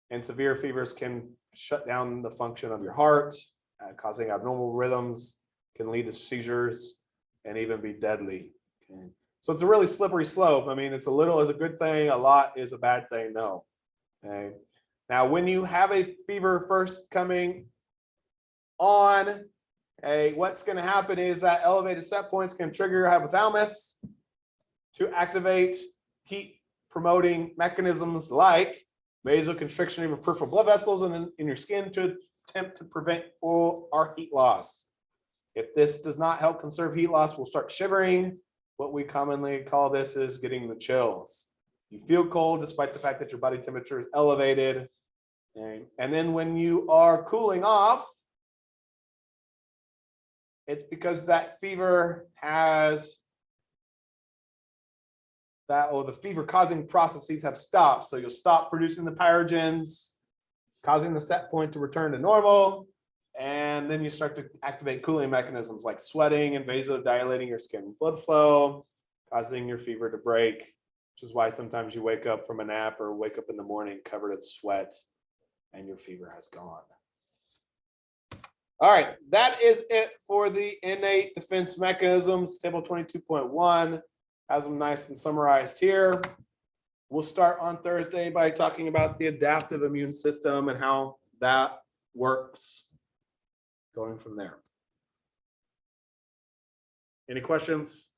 and severe fevers can shut down the function of your heart, causing abnormal rhythms, can lead to seizures, and even be deadly. Okay. So it's a really slippery slope. I mean, it's a little is a good thing, a lot is a bad thing. No. Okay. Now, when you have a fever first coming on, okay, what's going to happen is that elevated set points can trigger your hypothalamus to activate heat promoting mechanisms like vasoconstriction of your peripheral blood vessels and in your skin to attempt to prevent or heat loss. If this does not help conserve heat loss, we'll start shivering. What we commonly call this is getting the chills. You feel cold despite the fact that your body temperature is elevated. Okay? And then when you are cooling off, it's because that fever has that, or the fever causing processes have stopped. So you'll stop producing the pyrogens, causing the set point to return to normal. And then you start to activate cooling mechanisms like sweating and vasodilating your skin blood flow, causing your fever to break, which is why sometimes you wake up from a nap or wake up in the morning covered in sweat and your fever has gone. All right, that is it for the innate defense mechanisms. Table 22.1 has them nice and summarized here. We'll start on Thursday by talking about the adaptive immune system and how that works. Going from there. Any questions?